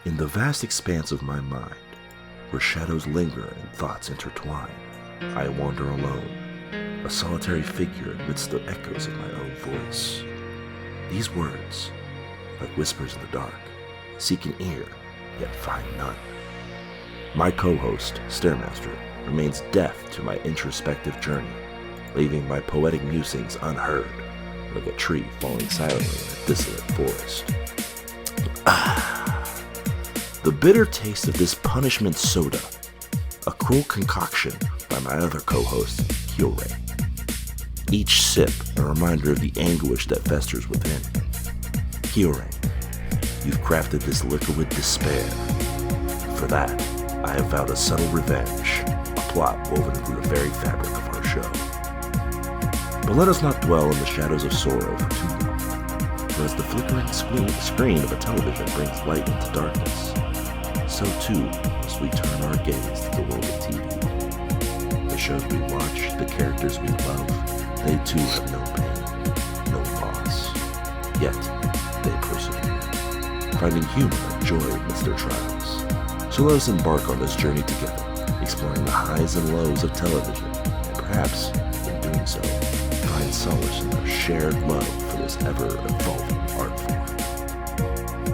In the vast expanse of my mind, where shadows linger and thoughts intertwine, I wander alone, a solitary figure amidst the echoes of my own voice. These words, like whispers in the dark, seek an ear, yet find none. My co-host, Stairmaster, remains deaf to my introspective journey, leaving my poetic musings unheard, like a tree falling silently in a desolate forest. The bitter taste of this punishment soda, a cruel concoction by my other co-host, Kiorein. Each sip a reminder of the anguish that festers within. Kiorein, you've crafted this liquor with despair. For that, I have vowed a subtle revenge, a plot woven through the very fabric of our show. But let us not dwell in the shadows of sorrow for too long, for as the flickering screen of a television brings light into darkness, so too must we turn our gaze to the world of TV. The shows we watch, the characters we love, they too have no pain, no loss. Yet, they persevere, finding humor and joy amidst their trials. So let us embark on this journey together, exploring the highs and lows of television, and perhaps, in doing so, find solace in our shared love for this ever-evolving art form.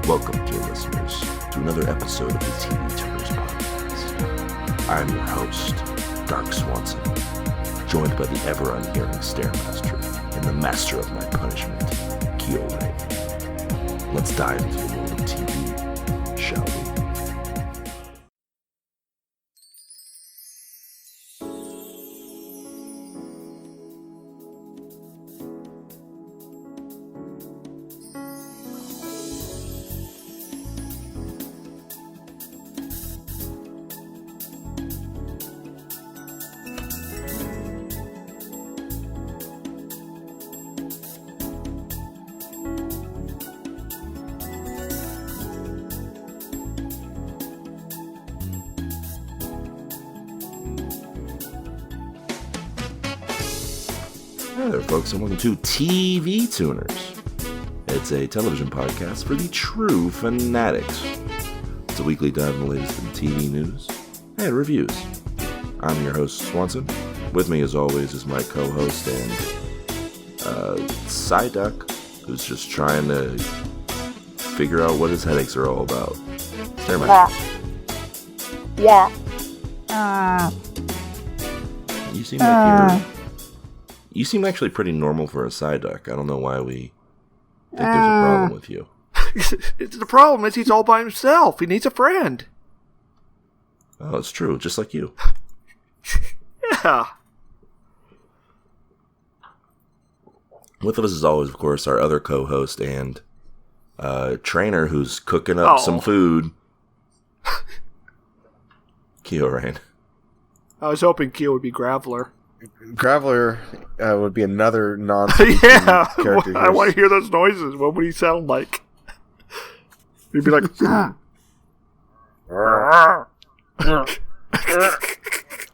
Welcome, dear listeners, to another episode of the TV Tuners Podcast. I'm your host, Dark Swanson, joined by the ever-unhearing Stairmaster and the master of my punishment, Kiorein. Let's dive into the world of TV, shall we? Hi there, folks, and welcome to TV Tuners. It's a television podcast for the true fanatics. It's a weekly dive in the latest in TV news and reviews. I'm your host, Swanson. With me, as always, is my co-host and Psyduck, who's just trying to figure out what his headaches are all about. Stairmaster. Yeah. You seem like you seem actually pretty normal for a Psyduck. I don't know why we think there's a problem with you. The problem is he's all by himself. He needs a friend. Oh, it's true, just like you. Yeah. With us, as always, of course, our other co-host and trainer who's cooking up some food, Kiorein. I was hoping Keo would be Graveler. Graveler would be another yeah, character. I want to hear those noises. What would he sound like? He'd be like...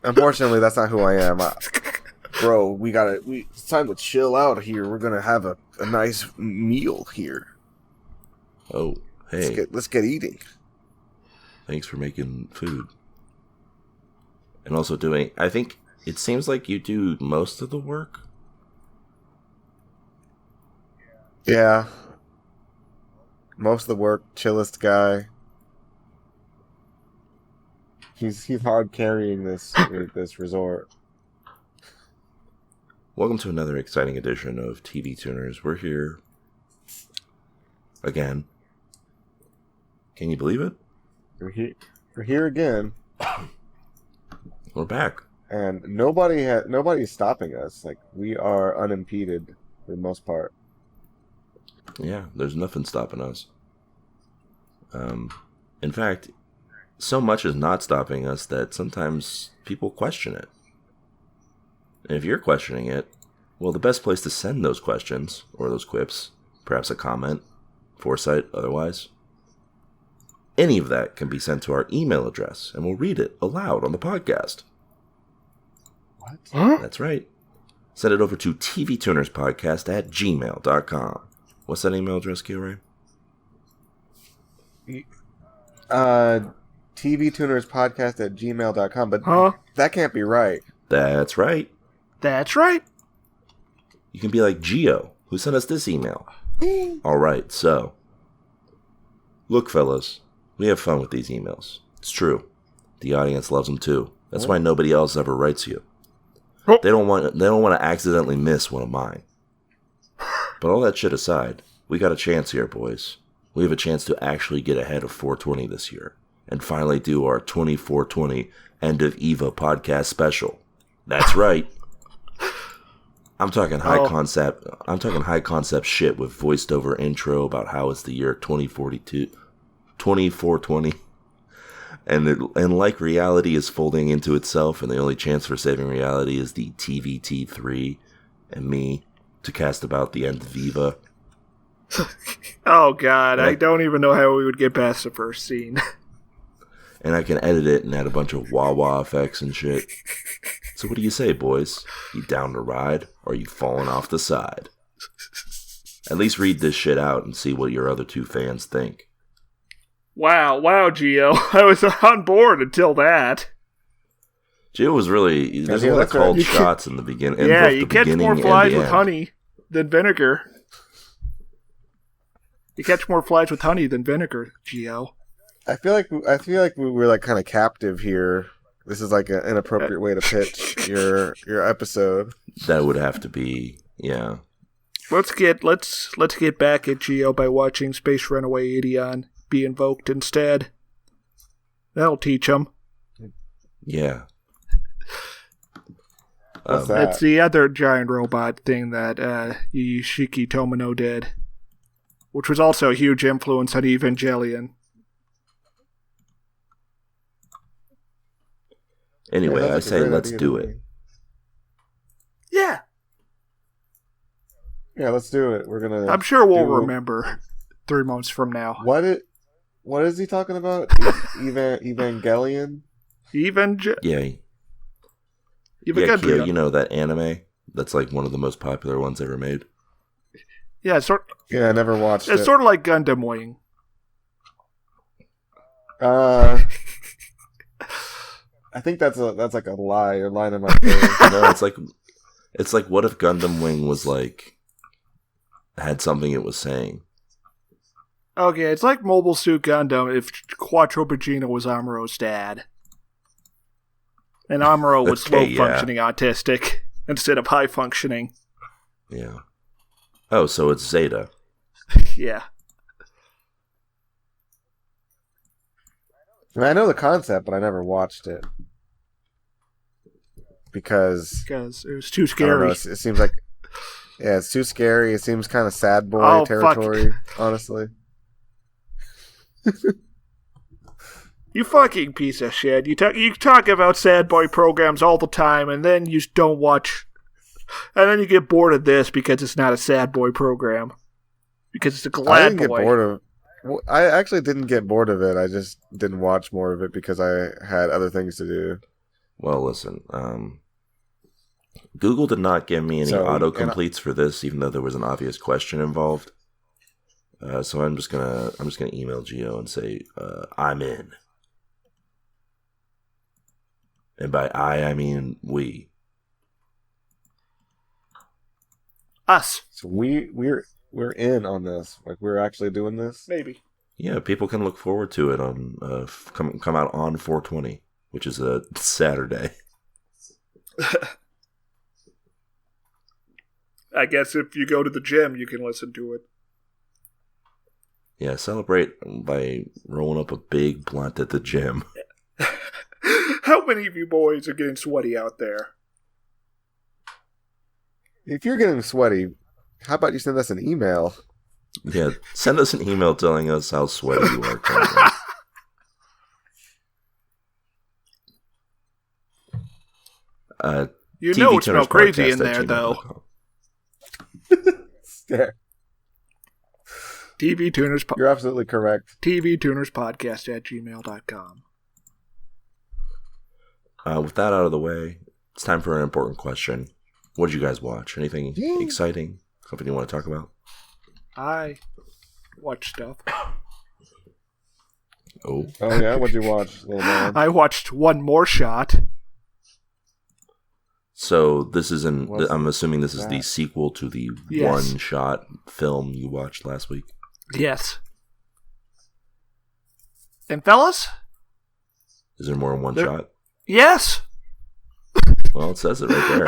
Unfortunately, that's not who I am. Bro, it's time to chill out here. We're going to have a nice meal here. Oh, hey. Let's get eating. Thanks for making food. And also doing... I think it seems like you do most of the work. Yeah. Most of the work, chillest guy. He's hard carrying this resort. Welcome to another exciting edition of TV Tuners. We're here again. Can you believe it? We're here again. We're back. And nobody's stopping us. Like, we are unimpeded for the most part. Yeah, there's nothing stopping us. In fact, so much is not stopping us that sometimes people question it. And if you're questioning it, well, the best place to send those questions, or those quips, perhaps a comment, foresight, otherwise, any of that can be sent to our email address, and we'll read it aloud on the podcast. What? Huh? That's right. Send it over to tvtunerspodcast@gmail.com. What's that email address, Kiorein? tvtunerspodcast@gmail.com, but that can't be right. That's right. That's right. You can be like Gio, who sent us this email. All right, so. Look, fellas, we have fun with these emails. It's true. The audience loves them too. That's why nobody else ever writes you. They don't want to accidentally miss one of mine. But all that shit aside, we got a chance here, boys. We have a chance to actually get ahead of 420 this year and finally do our 2420 End of Eva podcast special. That's right. I'm talking high concept shit with voiced over intro about how it's the year 2420. And like reality is folding into itself, and the only chance for saving reality is the TVT3 and me to cast about the end of Eva. Oh, God. I don't even know how we would get past the first scene. And I can edit it and add a bunch of wah-wah effects and shit. So what do you say, boys? You down to ride, or you falling off the side? At least read this shit out and see what your other two fans think. Wow, Gio. I was on board until that. Gio was really... There's a lot of cold shots in the beginning. Yeah, you catch more flies with honey than vinegar. You catch more flies with honey than vinegar, Gio. I feel like we were like kind of captive here. This is like an inappropriate way to pitch your episode. That would have to be, yeah. Let's get back at Gio by watching Space Runaway 80 be invoked instead. That'll teach him. Yeah. What's that? It's the other giant robot thing that Yushiki Tomino did, which was also a huge influence on Evangelion. Anyway, I say let's do it. Yeah. Yeah, let's do it. We're gonna. I'm sure we'll remember 3 months from now. What is he talking about? Evangelion? Yeah, Kyo, you know that anime? That's like one of the most popular ones ever made. Yeah, I never watched it. It's sort of like Gundam Wing. I think that's like a lie. You're lying in my face. No, it's like what if Gundam Wing was like had something it was saying. Okay, it's like Mobile Suit Gundam if Quattro Bagino was Amuro's dad. And Amuro was low-functioning autistic instead of high-functioning. Yeah. Oh, so it's Zeta. Yeah. I know the concept, but I never watched it. Because it was too scary. It seems like... Yeah, it's too scary. It seems kind of sad boy territory, honestly. You fucking piece of shit. You talk about sad boy programs all the time, and then you don't watch... And then you get bored of this because it's not a sad boy program. Because it's a glad boy. I actually didn't get bored of it. I just didn't watch more of it because I had other things to do. Well, listen. Google did not give me any autocompletes for this, even though there was an obvious question involved. So I'm just gonna email Gio and say I'm in. And by I mean we. Us. So we're in on this. Like we're actually doing this. Maybe. Yeah, people can look forward to it on come out on 420, which is a Saturday. I guess if you go to the gym, you can listen to it. Yeah, celebrate by rolling up a big blunt at the gym. How many of you boys are getting sweaty out there? If you're getting sweaty, how about you send us an email? Yeah, send us an email telling us how sweaty you are currently. You know it smells crazy in there, though. Stare. TV Tuners. You're absolutely correct. TV Tuners Podcast at gmail.com. With that out of the way, it's time for an important question. What did you guys watch? Anything exciting? Something you want to talk about? I watch stuff. Oh. Oh yeah, what'd you watch, little man? I watched One More Shot. So this is What's I'm assuming this is that? the sequel to the Yes. one-shot film you watched last week. Yes. And fellas? Is there more than one There- shot? Yes. Well, it says it right there.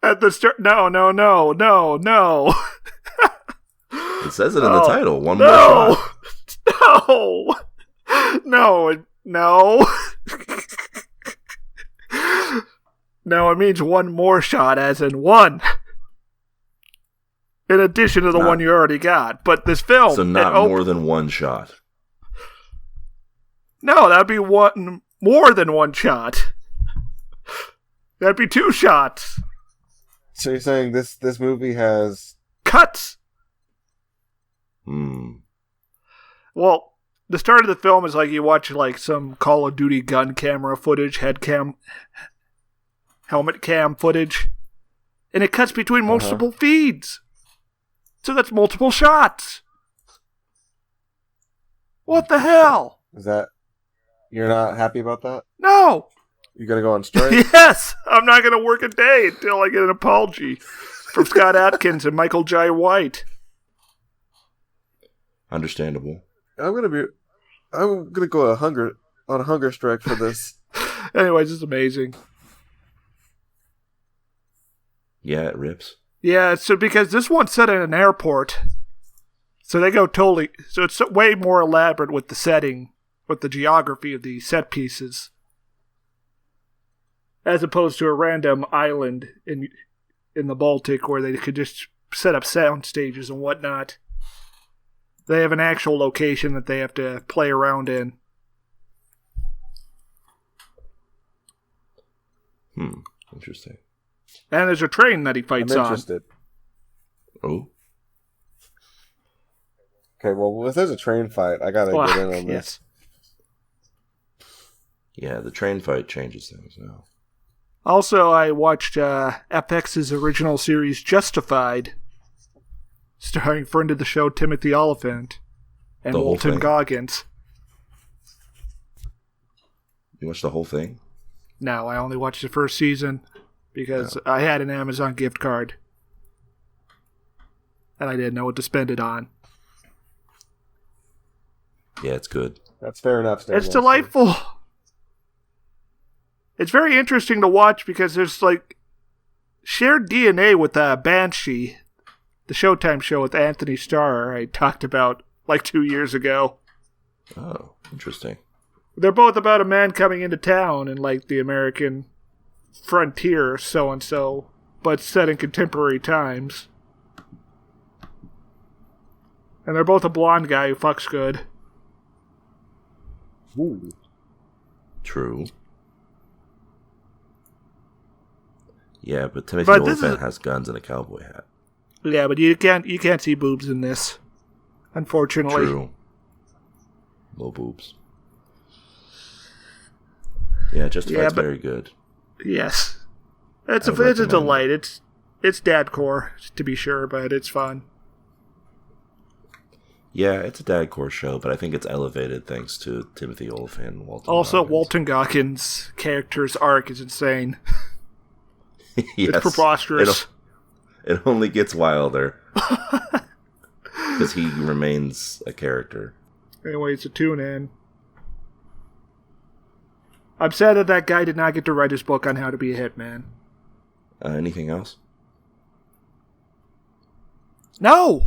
At the start. No. It says it in the title. One more No. shot. No. No, it means one more shot, as in one. In addition to the one you already got. But this film... So not more than one shot. No, that'd be one more than one shot. That'd be two shots. So you're saying this movie has... Cuts. Hmm. Well, the start of the film is like you watch like some Call of Duty gun camera footage, helmet cam footage, and it cuts between multiple feeds. So that's multiple shots. What the hell? Is that... You're not happy about that? No. You gonna go on strike? Yes, I'm not going to work a day until I get an apology from Scott Adkins and Michael J. White. Understandable. I'm gonna go on a hunger strike for this. Anyways, it's amazing. Yeah, it rips. Yeah, so because this one's set in an airport, so they go totally... So it's way more elaborate with the setting, with the geography of the set pieces, as opposed to a random island in the Baltic where they could just set up sound stages and whatnot. They have an actual location that they have to play around in. Interesting. And there's a train that he I'm fights on. interested. Oh. Okay, well, if there's a train fight, I gotta get in on this. Yeah, the train fight changes things now. Also, I watched FX's original series Justified, starring friend of the show Timothy Oliphant and The whole Walton thing? Goggins. You watched the whole thing? No, I only watched the first season because I had an Amazon gift card and I didn't know what to spend it on. Yeah, it's good. That's fair enough. It's delightful. It's very interesting to watch because there's like shared DNA with Banshee, the Showtime show with Anthony Starr I talked about like 2 years ago. Oh, interesting. They're both about a man coming into town in like the American frontier, so-and-so, but set in contemporary times. And they're both a blonde guy who fucks good. Ooh. True. Yeah, but Timothy But this Oliphant is- has guns and a cowboy hat. Yeah, but you can't see boobs in this, unfortunately. True. Low boobs. Yeah, Justified's but- very good. Yes, it's I a would recommend delight. It's dadcore to be sure, but it's fun. Yeah, it's a dadcore show, but I think it's elevated thanks to Timothy Oliphant and Walton Also, Goggins. Walton Goggins' character's arc is insane. Yes, It's preposterous. It only gets wilder. Because he remains a character. Anyway, it's a tune-in. I'm sad that guy did not get to write his book on how to be a hitman. Anything else? No!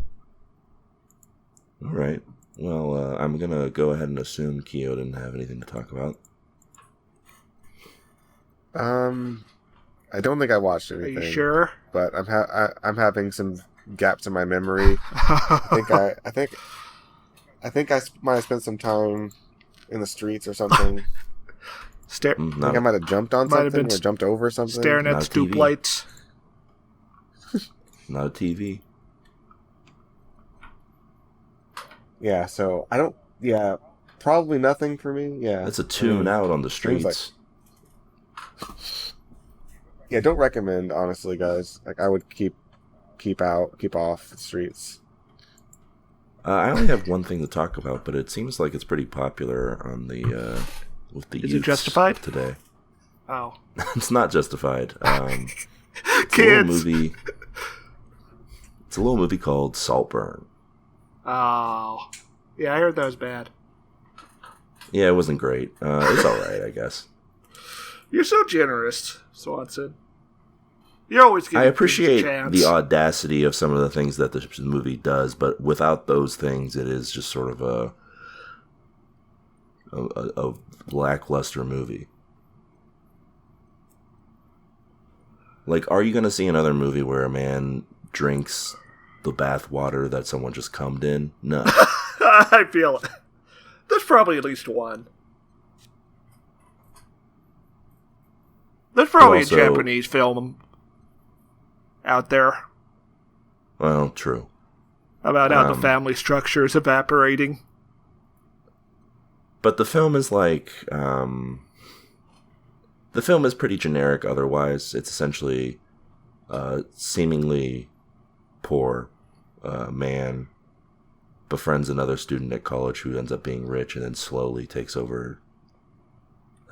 All right. Well, I'm going to go ahead and assume Keo didn't have anything to talk about. I don't think I watched Are anything. you sure? But I'm having some gaps in my memory. I think I might have spent some time in the streets or something. I think I might have jumped on Might have something been or jumped over something. Staring Not at a stoop TV. lights. Not a TV. Yeah, so I don't. Yeah, probably nothing for me. Yeah, That's a tune out on the things streets. yeah, don't recommend honestly, guys. Like I would keep off the streets. I only have one thing to talk about, but it seems like it's pretty popular on the with the Is youths it Justified today. Oh, It's not Justified. It's kids. It's a little movie called Saltburn. Oh, yeah, I heard that was bad. Yeah, it wasn't great. It's all right, I guess. You're so generous, Swanson. You're always giving I appreciate things a chance. the audacity of some of the things that the movie does, but without those things, it is just sort of a lackluster movie. Like, are you going to see another movie where a man drinks the bath water that someone just cummed in? No. I feel it. There's probably at least one. There's probably Also, a Japanese film out there well, true. about how the family structure is evaporating. But the film is like, the film is pretty generic otherwise. It's essentially seemingly poor man befriends another student at college who ends up being rich and then slowly takes over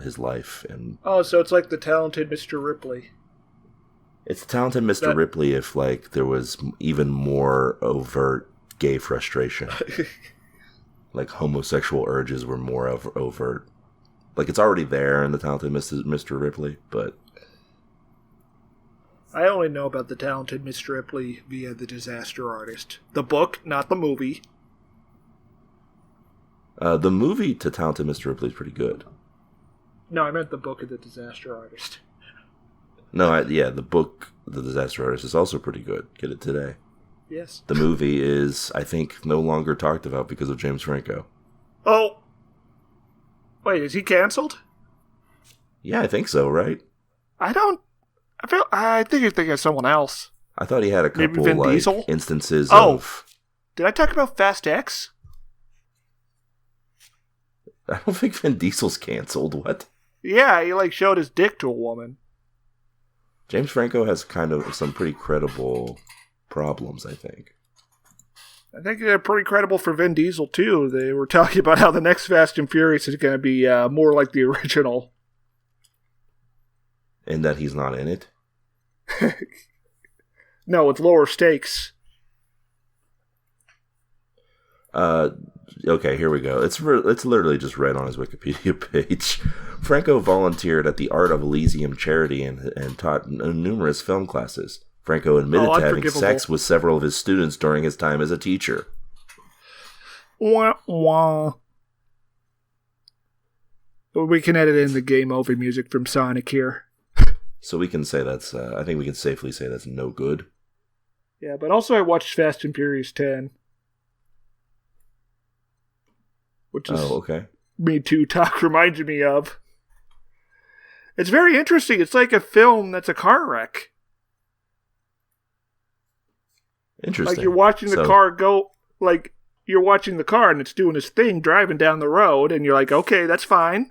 his life. And Oh, so it's like the talented Mr. Ripley. it's talented Mr. Ripley if like there was even more overt gay frustration. Like homosexual urges were more overt. Like it's already there in the talented Mr. Ripley, but I only know about the talented Mr. Ripley via The Disaster Artist. The book, not the movie. the movie to Talented Mr. Ripley is pretty good. No, I meant the book of The Disaster Artist. No, the book, The Disaster Artist, is also pretty good. Get it today. Yes. The movie is, I think, no longer talked about because of James Franco. Oh! Wait, is he canceled? Yeah, I think so, right? I think you're thinking of someone else. I thought he had a Maybe couple Vin like Diesel? instances Oh. of. Did I talk about Fast X? I don't think Vin Diesel's canceled. What? Yeah, he like showed his dick to a woman. James Franco has kind of some pretty credible problems, I think. I think they're pretty credible for Vin Diesel too. They were talking about how the next Fast and Furious is going to be more like the original. And that he's not in it. No, it's lower stakes. Okay, here we go. It's literally just read on his Wikipedia page. Franco volunteered at the Art of Elysium charity and taught numerous film classes. Franco admitted to having sex with several of his students during his time as a teacher. Wah, wah. We can edit in the game over music from Sonic here. So we can say that's, I think we can safely say that's no good. Yeah, but also I watched Fast and Furious 10. Which is okay. Me Too Talk reminded me of. It's very interesting. It's like a film that's a car wreck. Interesting. Like you're watching the car go, like you're watching the car and it's doing its thing driving down the road and you're like, okay, that's fine.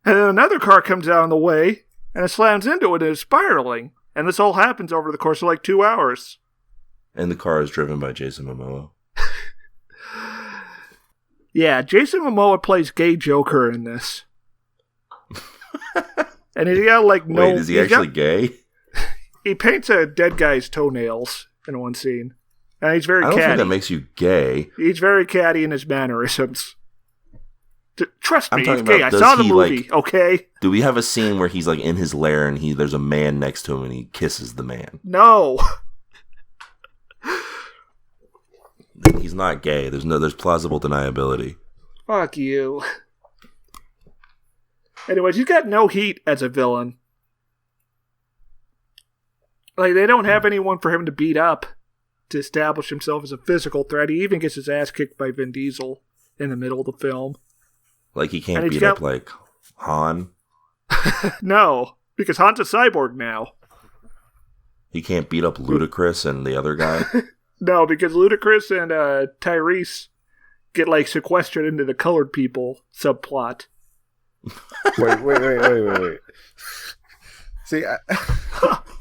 And then another car comes out on the way and it slams into it and it's spiraling. And this all happens over the course of like 2 hours. And the car is driven by Jason Momoa. Yeah, Jason Momoa plays gay Joker in this. And he got like no... Wait, is he actually gay? He paints a dead guy's toenails in one scene. And he's very catty. I don't think that makes you gay. He's very catty in his mannerisms. Trust me, he's about, gay. I saw the movie, okay? Do we have a scene where he's like in his lair and there's a man next to him and he kisses the man? No. He's not gay. There's plausible deniability. Fuck you. Anyways, he's got no heat as a villain. Like, they don't have anyone for him to beat up to establish himself as a physical threat. He even gets his ass kicked by Vin Diesel in the middle of the film. Like, he can't beat up, like, Han? No, because Han's a cyborg now. He can't beat up Ludacris and the other guy? No, because Ludacris and Tyrese get, like, sequestered into the colored people subplot. Wait. See,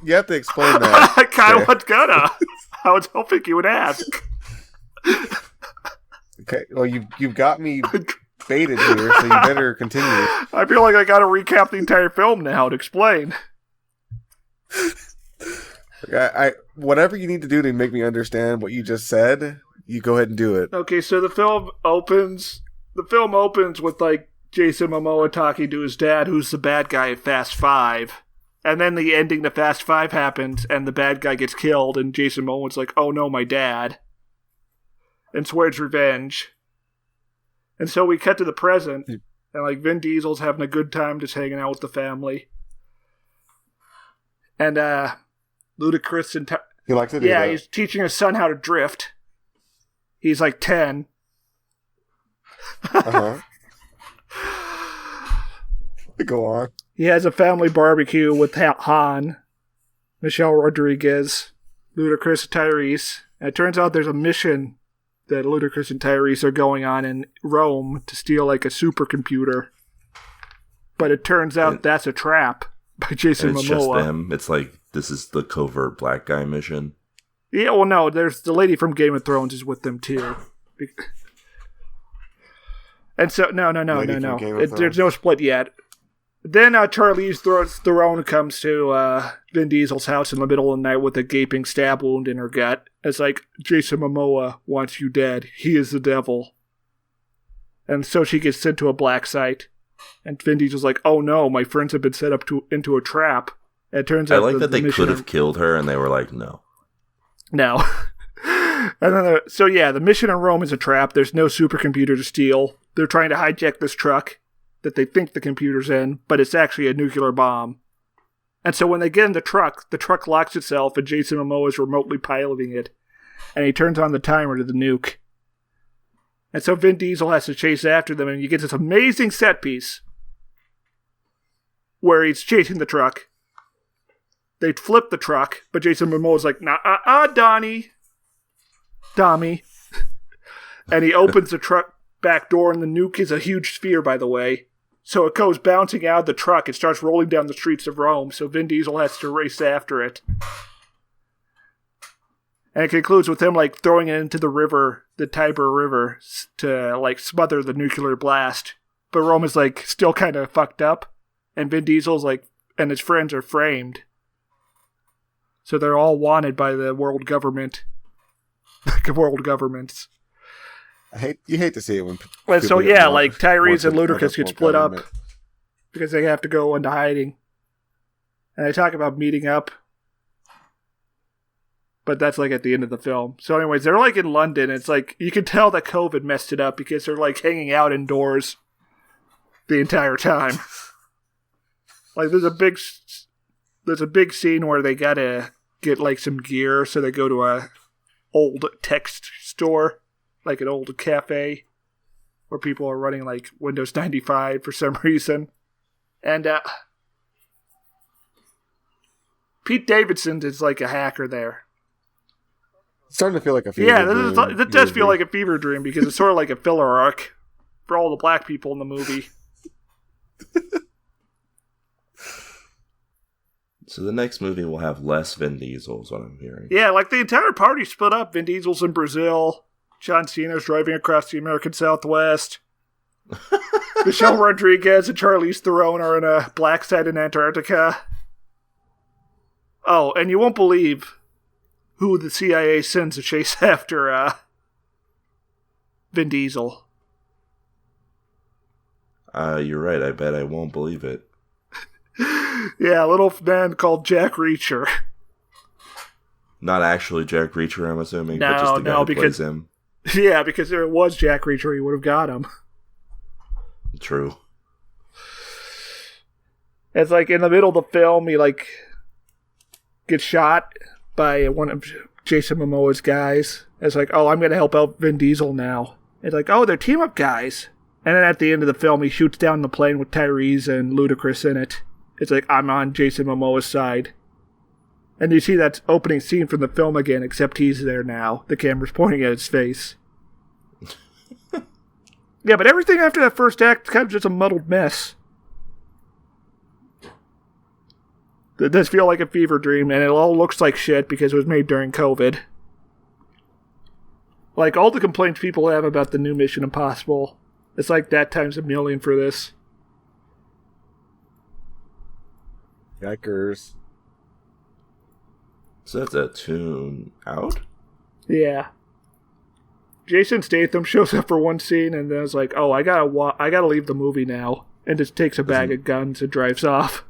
you have to explain that. I kind of was gonna. I was hoping you would ask. Okay, well, you've got me baited here, so you better continue. I feel like I got to recap the entire film now to explain. I whatever you need to do to make me understand what you just said, you go ahead and do it. Okay, so the film opens with like Jason Momoa talking to his dad, who's the bad guy at Fast Five. And then the ending to Fast Five happens, and the bad guy gets killed, and Jason Momoa's like, oh no, my dad. And swears revenge. And so we cut to the present, and like Vin Diesel's having a good time just hanging out with the family. And Ludacris and he likes to do that. he's teaching his son how to drift. He's like 10. Uh-huh. Go on. He has a family barbecue with Han, Michelle Rodriguez, Ludacris, and Tyrese. And it turns out there's a mission that Ludacris and Tyrese are going on in Rome to steal like a supercomputer. But it turns out that's a trap by Jason Momoa. It's just them. It's like, this is the covert black guy mission. Yeah, well, no, there's the lady from Game of Thrones is with them too. And so, no. There's no split yet. Then Charlize Theron comes to Vin Diesel's house in the middle of the night with a gaping stab wound in her gut. It's like, Jason Momoa wants you dead. He is the devil. And so she gets sent to a black site. And Vin Diesel's like, oh no, my friends have been set up into a trap. And it turns out I like that they could have killed her, and they were like, no. No. And then, the mission in Rome is a trap. There's no supercomputer to steal. They're trying to hijack this truck that they think the computer's in, but it's actually a nuclear bomb. And so when they get in the truck locks itself, and Jason Momoa is remotely piloting it, and he turns on the timer to the nuke. And so Vin Diesel has to chase after them, and you get this amazing set piece where he's chasing the truck. They flip the truck, but Jason Momoa's like, Dommy. And he opens the truck back door, and the nuke is a huge sphere, by the way. So it goes bouncing out of the truck. It starts rolling down the streets of Rome, so Vin Diesel has to race after it. And it concludes with him, like, throwing it into the river, the Tiber River, to, like, smother the nuclear blast. But Rome is, like, still kind of fucked up. And Vin Diesel's, like, and his friends are framed. So they're all wanted by the world government. World governments. You hate to see it when. And so like Tyrese and Ludacris get split up because they have to go into hiding, and they talk about meeting up, but that's like at the end of the film. So, anyways, they're like in London. It's like you can tell that COVID messed it up because they're like hanging out indoors the entire time. Like there's a big scene where they gotta get like some gear, so they go to a old text store. Like an old cafe where people are running like Windows 95 for some reason. And Pete Davidson is like a hacker there. It's starting to feel like a fever dream. That does feel like a fever dream because it's sort of like a filler arc for all the black people in the movie. So the next movie will have less Vin Diesel is what I'm hearing. Yeah, like the entire party split up. Vin Diesel's in Brazil. John Cena's driving across the American Southwest. Michelle Rodriguez and Charlize Theron are in a black site in Antarctica. Oh, and you won't believe who the CIA sends to chase after Vin Diesel. You're right. I bet I won't believe it. Yeah, a little man called Jack Reacher. Not actually Jack Reacher, I'm assuming, but just the guy who plays him. Yeah, because if it was Jack Reacher, he would have got him. True. It's like in the middle of the film, he like gets shot by one of Jason Momoa's guys. It's like, oh, I'm going to help out Vin Diesel now. It's like, oh, they're team up guys. And then at the end of the film, he shoots down the plane with Tyrese and Ludacris in it. It's like, I'm on Jason Momoa's side. And you see that opening scene from the film again, except he's there now. The camera's pointing at his face. Yeah, but everything after that first act is kind of just a muddled mess. It does feel like a fever dream, and it all looks like shit because it was made during COVID. Like, all the complaints people have about the new Mission Impossible, it's like that times a million for this. Yikers. So that's a tune out? Yeah. Jason Statham shows up for one scene and then it's like, oh, I gotta leave the movie now. And just takes a bag of guns and drives off.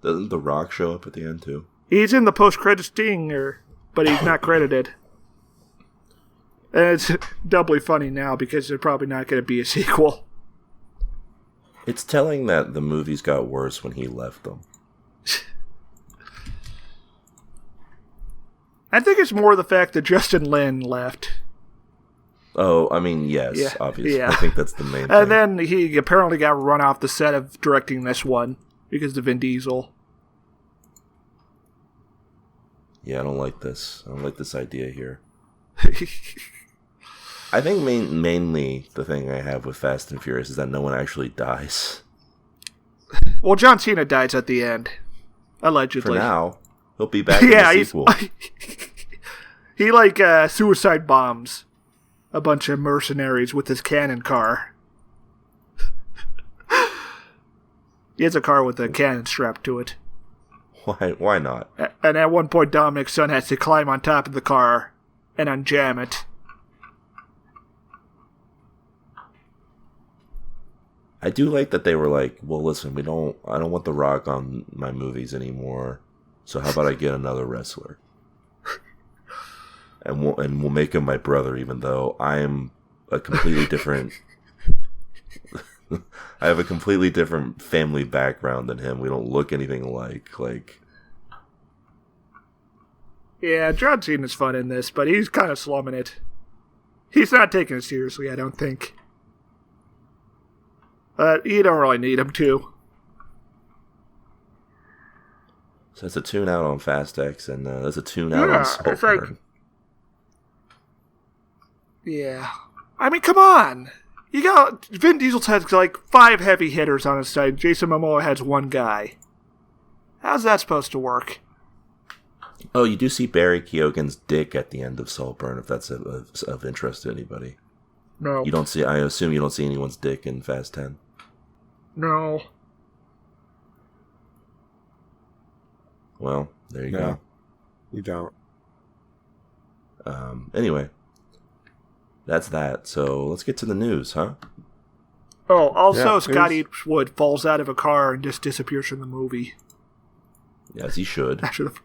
Doesn't The Rock show up at the end, too? He's in the post-credits stinger, but he's not credited. And it's doubly funny now because there's probably not going to be a sequel. It's telling that the movies got worse when he left them. I think it's more the fact that Justin Lin left. Oh, I mean, yes, Yeah, obviously. yeah. I think that's the main thing. And then he apparently got run off the set of directing this one because of Vin Diesel. Yeah, I don't like this. I don't like this idea here. I think mainly the thing I have with Fast and Furious is that no one actually dies. Well, John Cena dies at the end. Allegedly. For now. He'll be back in the sequel. He suicide bombs a bunch of mercenaries with his cannon car. He has a car with a cannon strapped to it. Why not? And at one point, Dominic's son has to climb on top of the car and unjam it. I do like that they were like, well, listen, I don't want The Rock on my movies anymore. So how about I get another wrestler? And we'll make him my brother, even though I'm a completely different. I have a completely different family background than him. We don't look anything alike. Like, yeah, John Cena's fun in this, but he's kind of slumming it. He's not taking it seriously, I don't think. You don't really need him to. So that's a tune out on Fast X, and that's a tune out on Saltburn. Yeah. I mean, come on! You got Vin Diesel's has like 5 heavy hitters on his side. Jason Momoa has 1 guy. How's that supposed to work? Oh, you do see Barry Keoghan's dick at the end of Saltburn, if that's of interest to anybody. No. You don't see. I assume you don't see anyone's dick in Fast 10. No. Well, there you go. You don't. Anyway, that's that. So let's get to the news, huh? Oh, also, Yeah, Scott Eastwood falls out of a car and just disappears from the movie. Yes, he should. I should have.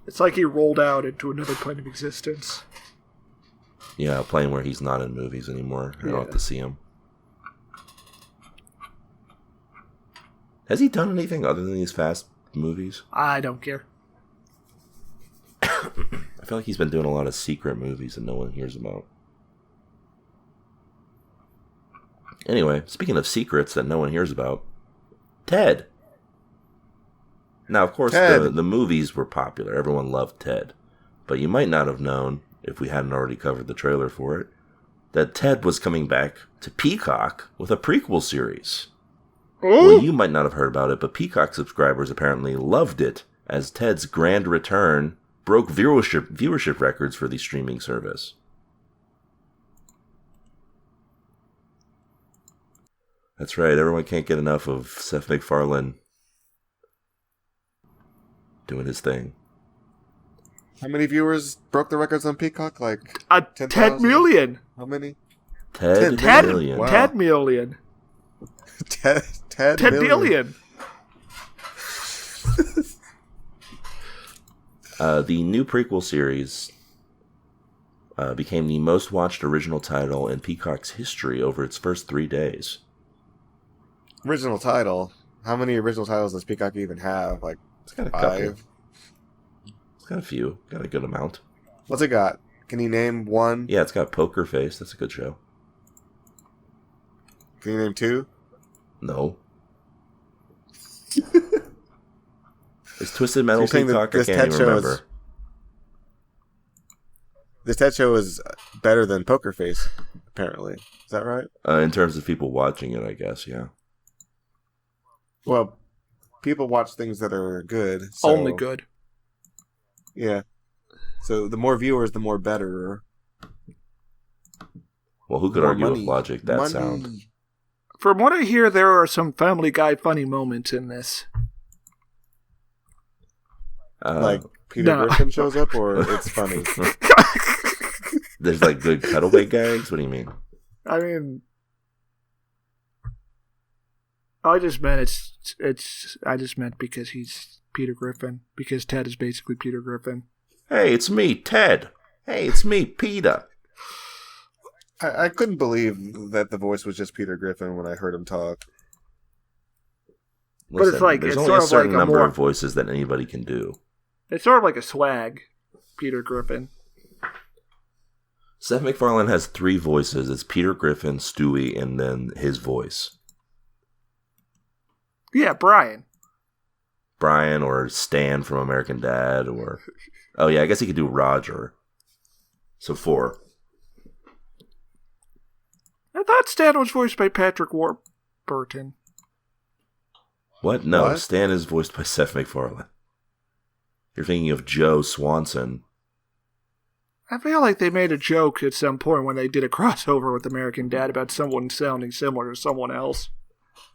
It's like he rolled out into another plane of existence. Yeah, a plane where he's not in movies anymore. I don't have to see him. Has he done anything other than these Fast movies? I don't care. I feel like he's been doing a lot of secret movies that no one hears about. Anyway, speaking of secrets that no one hears about, Ted. Now, of course, the movies were popular. Everyone loved Ted. But you might not have known, if we hadn't already covered the trailer for it, that Ted was coming back to Peacock with a prequel series. Well, you might not have heard about it, but Peacock subscribers apparently loved it, as Ted's grand return broke viewership records for the streaming service. That's right, everyone can't get enough of Seth MacFarlane doing his thing. How many viewers broke the records on Peacock? Like 10 million. How many? 10 million. Wow. 10 million. 10 billion. The new prequel series became the most watched original title in Peacock's history over its first 3 days. Original title? How many original titles does Peacock even have? Like, It's got a 5? couple. It's got a few. Got a good amount. What's it got? Can you name one? Yeah, it's got Poker Face. That's a good show. Can you name 2? No. It's Twisted Metal So you're saying that Peacock. I this can't Ted even show remember. This Ted show is better than Poker Face, apparently. Is that right? In terms of people watching it, I guess, yeah. Well, people watch things that are good. So, Only good. Yeah. So the more viewers, the more better. Well, who could argue with logic that sound? From what I hear, there are some Family Guy funny moments in this. Like Peter Griffin shows up, or it's funny? There's like good cutaway gags? What do you mean? I mean, I just meant I just meant because he's Peter Griffin. Because Ted is basically Peter Griffin. Hey, it's me, Ted. Hey, it's me, Peter. I couldn't believe that the voice was just Peter Griffin when I heard him talk. Listen, but it's like there's it's only sort a of certain like number of voices that anybody can do. It's sort of like a swag, Peter Griffin. Seth MacFarlane has 3 voices. It's Peter Griffin, Stewie, and then his voice. Yeah, Brian. Brian or Stan from American Dad, or... Oh, yeah, I guess he could do Roger. So 4. I thought Stan was voiced by Patrick Warburton. What? No, What? Stan is voiced by Seth MacFarlane. You're thinking of Joe Swanson. I feel like they made a joke at some point when they did a crossover with American Dad about someone sounding similar to someone else.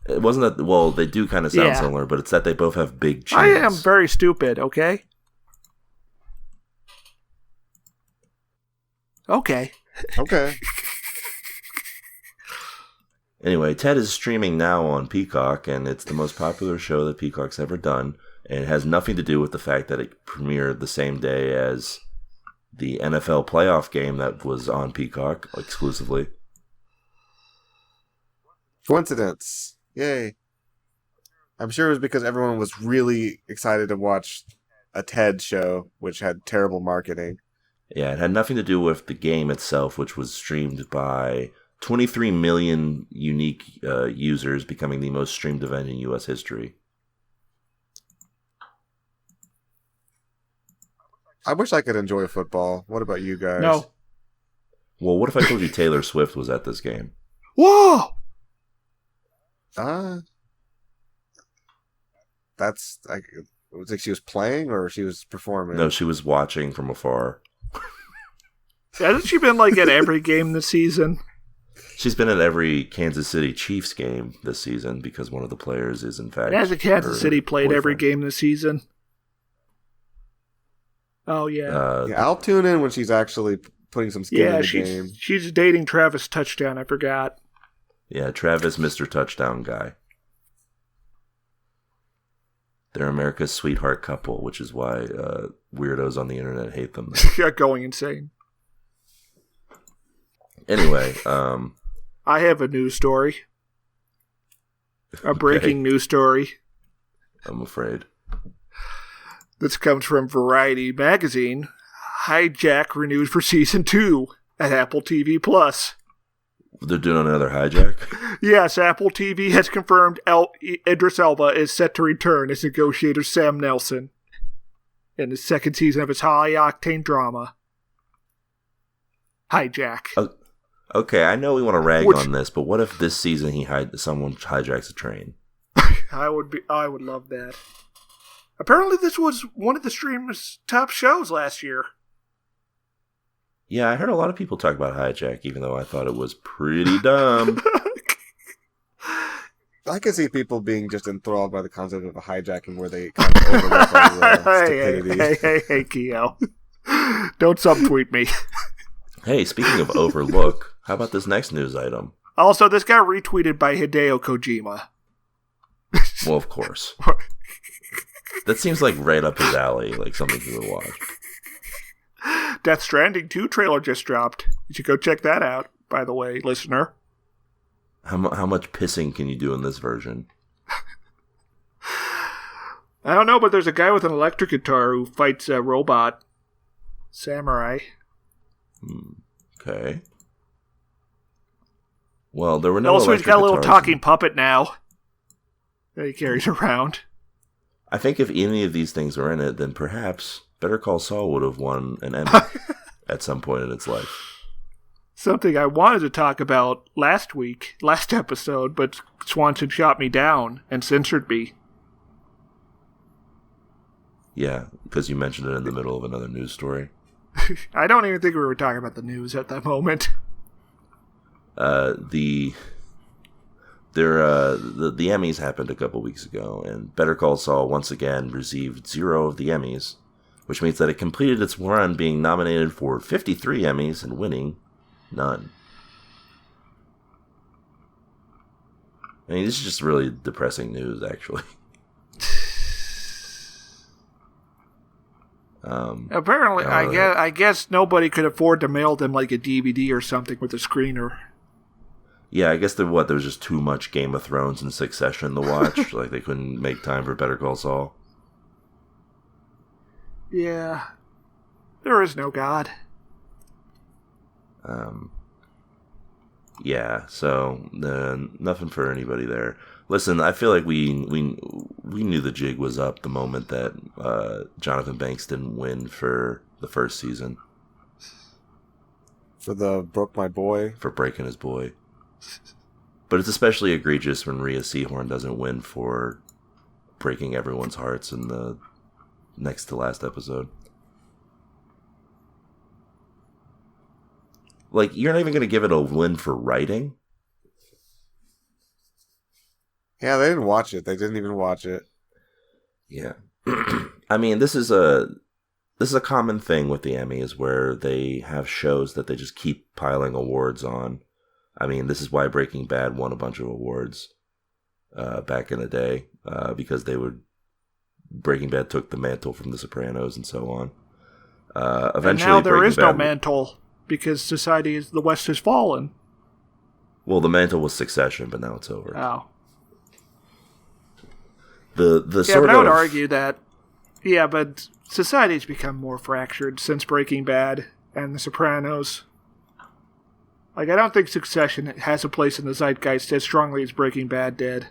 It wasn't that... Well, they do kind of sound Yeah. similar, but it's that they both have big chins. I am very stupid, okay? Okay. Okay. Anyway, Ted is streaming now on Peacock, and it's the most popular show that Peacock's ever done. And it has nothing to do with the fact that it premiered the same day as the NFL playoff game that was on Peacock exclusively. Coincidence. Yay. I'm sure it was because everyone was really excited to watch a TED show, which had terrible marketing. Yeah, it had nothing to do with the game itself, which was streamed by 23 million unique users, becoming the most streamed event in U.S. history. I wish I could enjoy football. What about you guys? No. Well, what if I told you Taylor Swift was at this game? Whoa! That's like, it was like she was playing or she was performing? No, she was watching from afar. Hasn't she been like at every game this season? She's been at every Kansas City Chiefs game this season because one of the players is, in fact, Hasn't Kansas City played every boyfriend. game this season? Oh, yeah. Yeah, I'll tune in when she's actually putting some skin in the game. she's dating Travis Touchdown, I forgot. Yeah, Travis, Mr. Touchdown guy. They're America's sweetheart couple, which is why weirdos on the internet hate them. You're going insane. Anyway, I have a news story. A breaking news story. I'm afraid. This comes from Variety magazine. Hijack renews for season 2 at Apple TV Plus. They're doing another hijack? Yes, Apple TV has confirmed Idris Elba is set to return as negotiator Sam Nelson in the second season of his high-octane drama, Hijack. Okay, I know we want to rag on this, but what if this season someone hijacks a train? I would love that. Apparently this was one of the streamers' top shows last year. Yeah, I heard a lot of people talk about Hijack, even though I thought it was pretty dumb. I can see people being just enthralled by the concept of a hijacking where they kind of overlook all the stupidity. Hey, Keo. Don't subtweet me. Hey, speaking of overlook, how about this next news item? Also, this got retweeted by Hideo Kojima. Well, of course. That seems like right up his alley, like something he would watch. Death Stranding 2 trailer just dropped. You should go check that out, by the way, listener. How much pissing can you do in this version? I don't know, but there's a guy with an electric guitar who fights a robot samurai. Okay. Well, there were no Also, he's got a little guitars. talking puppet now that he carries around. I think if any of these things were in it, then perhaps Better Call Saul would have won an Emmy at some point in its life. Something I wanted to talk about last episode, but Swanson shot me down and censored me. Yeah, because you mentioned it in the middle of another news story. I don't even think we were talking about the news at that moment. The Emmys happened a couple weeks ago, and Better Call Saul once again received 0 of the Emmys, which means that it completed its run being nominated for 53 Emmys and winning none. I mean, this is just really depressing news, actually. Apparently, I guess nobody could afford to mail them like a DVD or something with a screener. Yeah, I guess there was just too much Game of Thrones and Succession to watch. Like, they couldn't make time for Better Call Saul. Yeah. There is no God. Yeah, so nothing for anybody there. Listen, I feel like we knew the jig was up the moment that Jonathan Banks didn't win for the first season. For the Broke My Boy? For Breaking His Boy. But it's especially egregious when Rhea Seehorn doesn't win for breaking everyone's hearts in the next to last episode. Like, you're not even going to give it a win for writing? Yeah, they didn't watch it. They didn't even watch it. Yeah. I mean, this is a common thing with the Emmys where they have shows that they just keep piling awards on. I mean, this is why Breaking Bad won a bunch of awards back in the day, because Breaking Bad took the mantle from The Sopranos and so on. Eventually, and now there Breaking is no Bad mantle because the West has fallen. Well, the mantle was Succession, but now it's over. Oh. But I would argue that, but society's become more fractured since Breaking Bad and The Sopranos. Like, I don't think Succession has a place in the zeitgeist as strongly as Breaking Bad did.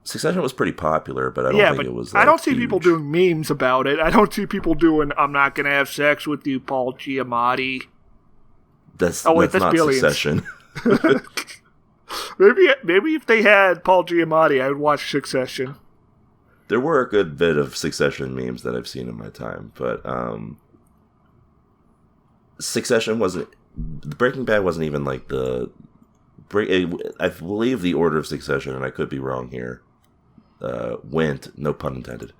Succession was pretty popular, but I don't think it was, like, I don't see huge. people doing memes about it. I don't see people doing, I'm not going to have sex with you, Paul Giamatti. That's not Billions. Succession. Maybe if they had Paul Giamatti, I would watch Succession. There were a good bit of Succession memes that I've seen in my time, but Succession wasn't... Breaking Bad wasn't even like the... I believe the order of Succession, and I could be wrong here, went, no pun intended,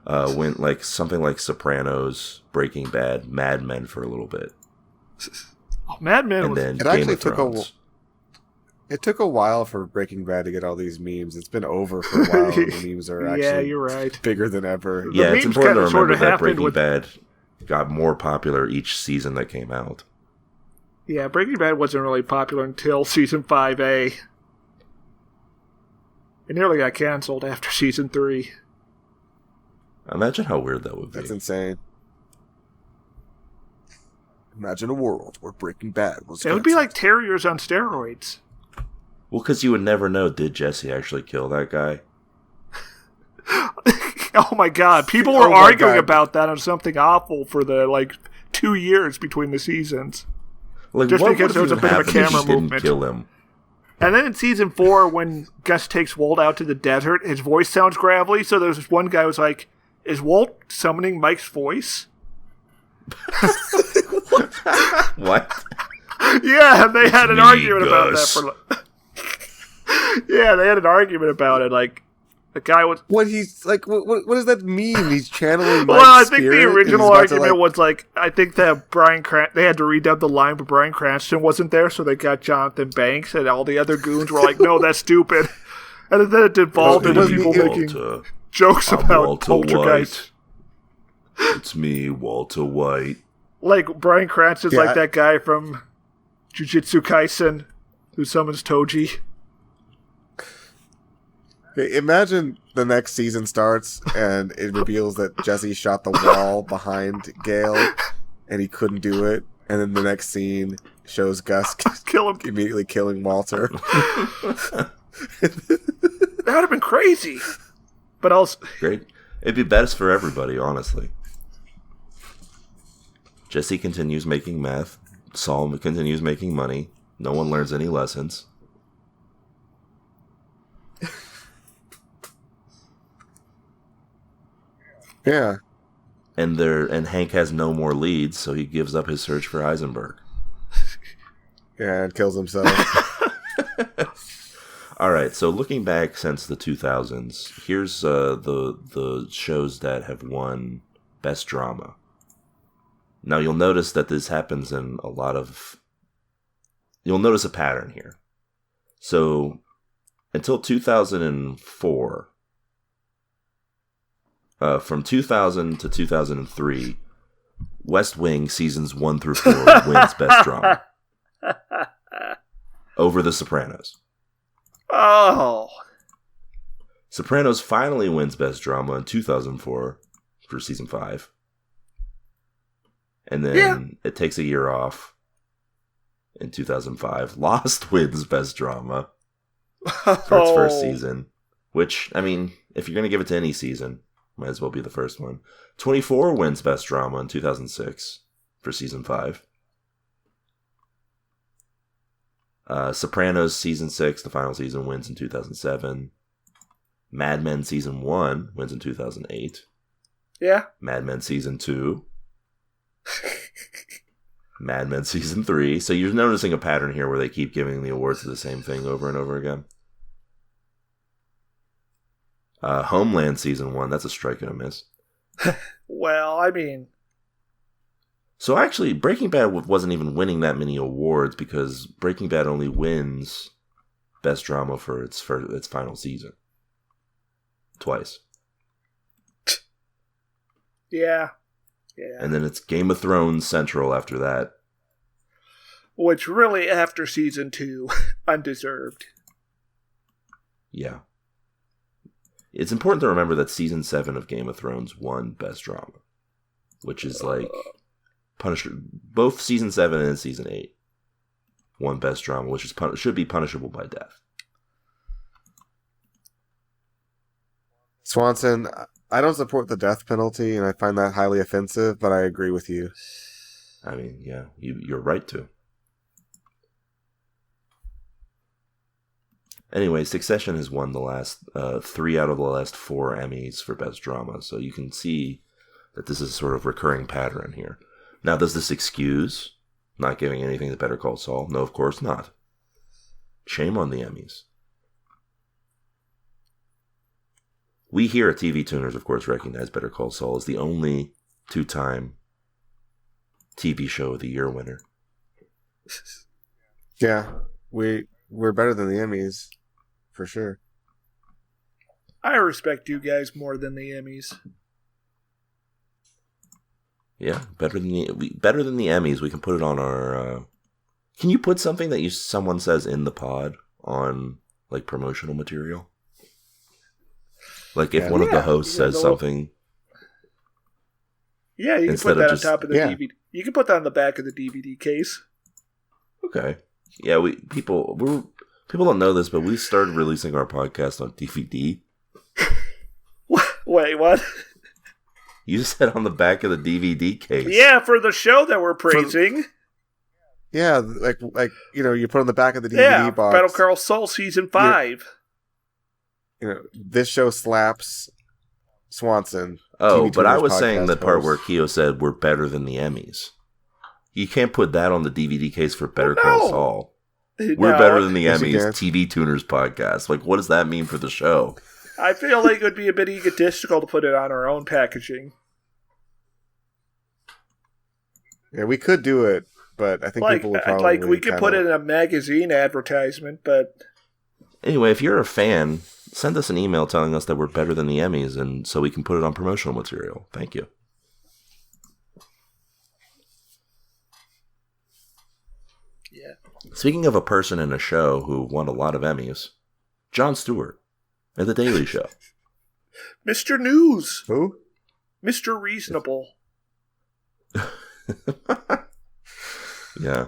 went like something like Sopranos, Breaking Bad, Mad Men for a little bit. Oh, Mad Men was... And then Game of Thrones. It took a while for Breaking Bad to get all these memes. It's been over for a while, and the memes are actually you're right. bigger than ever. Yeah, it's important to remember that Breaking with... Bad got more popular each season that came out. Yeah, Breaking Bad wasn't really popular until season 5A. It nearly got canceled after season 3. Imagine how weird that would be. That's insane. Imagine a world where Breaking Bad was canceled. It would be like Terriers on steroids. Well, because you would never know, did Jesse actually kill that guy? Oh my god, people were arguing about that on Something Awful for the, 2 years between the seasons. Like, just because there was a bit of a camera movement. Didn't kill him. And then in season 4, when Gus takes Walt out to the desert, his voice sounds gravelly, so there's this one guy who was like, is Walt summoning Mike's voice? What? Yeah, they had an argument about that. Yeah, they had an argument about it. Like, the guy was... What he's... Like, what does that mean? He's channeling Mike's Well, I think spirit, the original argument was, I think that they had to redub the line, but Bryan Cranston wasn't there, so they got Jonathan Banks, and all the other goons were like, no, that's stupid. And then it devolved into people making jokes about poltergeist. It's me, Walter White. Like, Bryan Cranston's like that guy from Jujutsu Kaisen who summons Toji. Imagine the next season starts and it reveals that Jesse shot the wall behind Gale and he couldn't do it. And then the next scene shows Gus kill him, immediately killing Walter. That would have been crazy. But also... Great. It'd be best for everybody, honestly. Jesse continues making meth. Saul continues making money. No one learns any lessons. Yeah. And Hank has no more leads, so he gives up his search for Heisenberg. Yeah, and kills himself. All right, so looking back since the 2000s, here's the shows that have won Best Drama. Now you'll notice that this happens in a lot of... You'll notice a pattern here. So, until 2004, from 2000 to 2003, West Wing seasons 1 through 4 wins Best Drama. Over The Sopranos. Oh. Sopranos finally wins Best Drama in 2004 for season 5. And then it takes a year off in 2005. Lost wins Best Drama for its first season. Which, I mean, if you're going to give it to any season, might as well be the first one. 24 wins Best Drama in 2006 for season 5. Sopranos season 6, the final season, wins in 2007. Mad Men season 1 wins in 2008. Yeah. Mad Men season 2. Mad Men season 3. So you're noticing a pattern here where they keep giving the awards to the same thing over and over again. Homeland season 1, that's a strike and a miss. Well, I mean... So actually, Breaking Bad wasn't even winning that many awards because Breaking Bad only wins Best Drama for its final season. Twice. Yeah. And then it's Game of Thrones Central after that. Which really, after season 2, undeserved. Yeah. It's important to remember that season 7 of Game of Thrones won Best Drama. Which is like... both season 7 and season 8 won Best Drama, which is should be punishable by death. Swanson, I don't support the death penalty, and I find that highly offensive, but I agree with you. I mean, yeah, you're right to. Anyway, Succession has won the last 3 out of the last 4 Emmys for Best Drama, so you can see that this is a sort of recurring pattern here. Now, does this excuse not giving anything to Better Call Saul? No, of course not. Shame on the Emmys. We here at TV Tuners, of course, recognize Better Call Saul as the only 2-time TV Show of the Year winner. Yeah, we're better than the Emmys, for sure. I respect you guys more than the Emmys. Yeah, better than the Emmys. We can put it on our. Can you put something that someone says in the pod on like promotional material? Like if one of the hosts says something. Yeah, you can put that on top of the DVD. You can put that on the back of the DVD case. Okay. Yeah, people don't know this, but we started releasing our podcast on DVD. Wait, what? You said on the back of the DVD case. Yeah, for the show that we're praising. Yeah, like you put on the back of the DVD box. Better Call Saul season 5. This show slaps Swanson. Oh, but I was saying the part where Keo said we're better than the Emmys. You can't put that on the DVD case for Better Call Saul. We're better than the Emmys, TV Tuners podcast. Like, what does that mean for the show? I feel like it would be a bit egotistical to put it on our own packaging. Yeah, we could do it, but I think people would probably... we could put it in a magazine advertisement, but... Anyway, if you're a fan, send us an email telling us that we're better than the Emmys, and so we can put it on promotional material. Thank you. Yeah. Speaking of a person in a show who won a lot of Emmys, Jon Stewart at The Daily Show. Mr. News. Who? Mr. Reasonable. Yeah.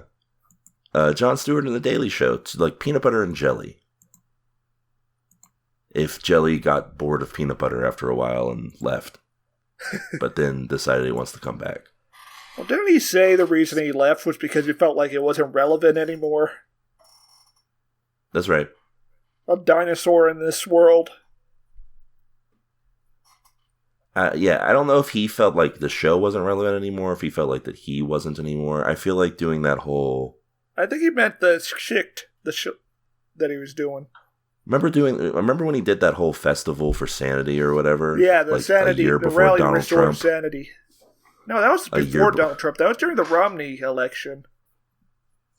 Jon Stewart in The Daily Show. It's like peanut butter and jelly. If jelly got bored of peanut butter after a while and left, but then decided he wants to come back. Well, didn't he say the reason he left was because he felt like it wasn't relevant anymore? That's right. A dinosaur in this world. Yeah, I don't know if he felt like the show wasn't relevant anymore, if he felt like that he wasn't anymore. I feel like doing that whole... I think he meant the show that he was doing. Remember when he did that whole festival for Sanity or whatever? Yeah, the like Sanity, a year the before rally Donald Restore Trump. Sanity. No, that was before Donald Trump. That was during the Romney election.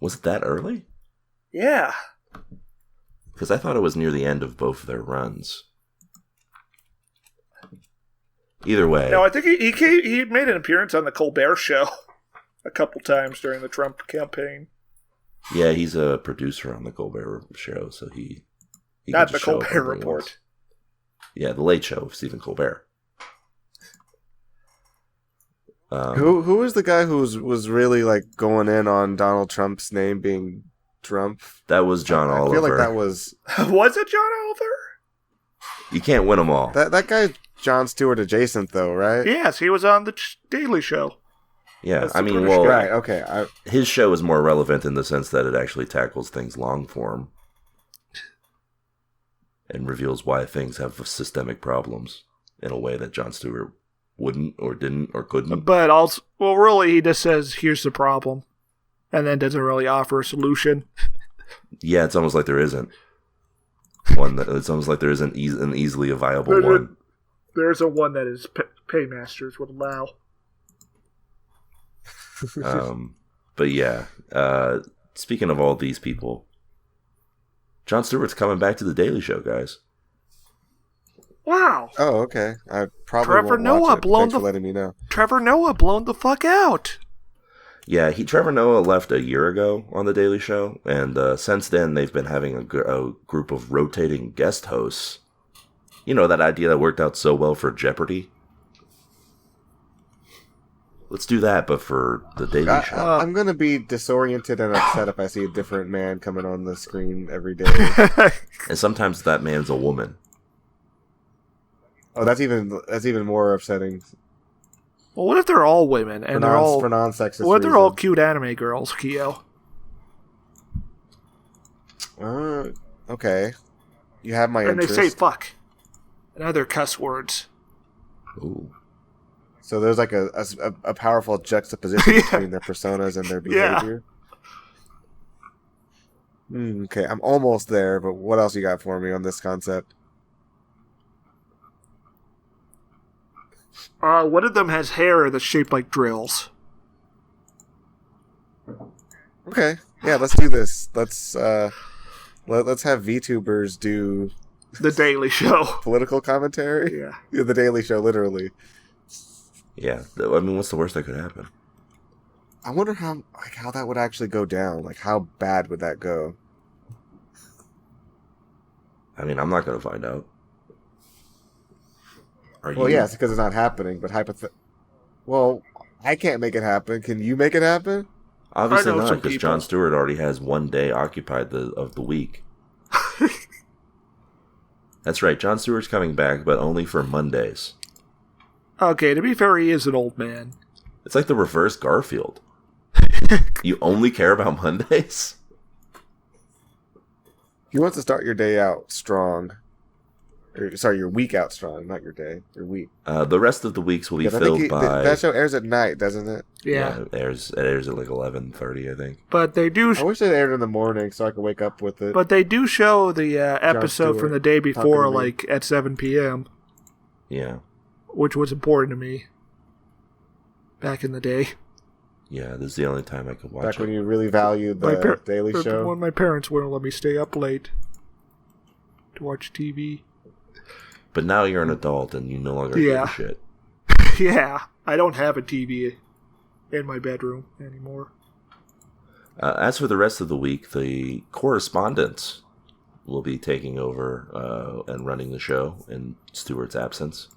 Was it that early? Yeah. Because I thought it was near the end of both their runs. Either way. No, I think he made an appearance on the Colbert Show a couple times during the Trump campaign. Yeah, he's a producer on the Colbert Show, so he not the Colbert Report. Yeah, the Late Show with Stephen Colbert. Who was the guy who was really like going in on Donald Trump's name being Trump? That was John Oliver. I feel like that was... Was it John Oliver? You can't win them all. That guy Jon Stewart adjacent though, right? Yes, he was on the Daily Show. Yeah, I mean, well, right, okay. His show is more relevant in the sense that it actually tackles things long form and reveals why things have systemic problems in a way that Jon Stewart wouldn't or didn't or couldn't. But also, well, really, he just says, here's the problem, and then doesn't really offer a solution. Yeah, it's almost like there isn't one. It's almost like there isn't an easily a viable one. There's a one that his paymasters would allow. But yeah, speaking of all these people, Jon Stewart's coming back to the Daily Show, guys. Wow. Oh, okay. I probably Trevor won't Noah watch it. blown Thanks for letting me know. Trevor Noah blown the fuck out. Yeah, Trevor Noah left a year ago on the Daily Show, and since then they've been having a group of rotating guest hosts. You know, that idea that worked out so well for Jeopardy? Let's do that, but for the Daily Show. I'm going to be disoriented and upset if I see a different man coming on the screen every day. And sometimes that man's a woman. Oh, that's even more upsetting. Well, what if they're all women and for non-sexist What if they're all reasons. cute anime girls, Keo? Okay. You have my And interest. they say fuck and other cuss words. Ooh. So there's like a powerful juxtaposition between their personas and their behavior. Okay, I'm almost there, but what else you got for me on this concept? One of them has hair that's shaped like drills. Okay, yeah, let's do this. Let's have VTubers do The Daily Show. political commentary. Yeah. The Daily Show, literally. Yeah, I mean, what's the worst that could happen? I wonder how that would actually go down. Like, how bad would that go? I mean, I'm not going to find out. Are you? Well, yes, because it's not happening. But well, I can't make it happen. Can you make it happen? Obviously I know not, some because people. Jon Stewart already has one day occupied of the week. That's right, Jon Stewart's coming back, but only for Mondays. Okay, to be fair, he is an old man. It's like the reverse Garfield. You only care about Mondays? He wants to start your day out strong. Your week out strong, not your day. Your week. The rest of the weeks will be I filled think by... that show airs at night, doesn't it? Yeah. it airs at like 11:30, I think. But they do. I wish it aired in the morning so I could wake up with it. But they do show the episode Stewart from the day before, talking to me. like at 7 p.m., Yeah. which was important to me back in the day. Yeah, this is the only time I could watch Back it. when you really valued the Daily Show. When my parents wouldn't let me stay up late to watch TV. But now you're an adult and you no longer Yeah. give a shit. Yeah, I don't have a TV in my bedroom anymore. As for the rest of the week, the correspondents will be taking over and running the show in Stewart's absence.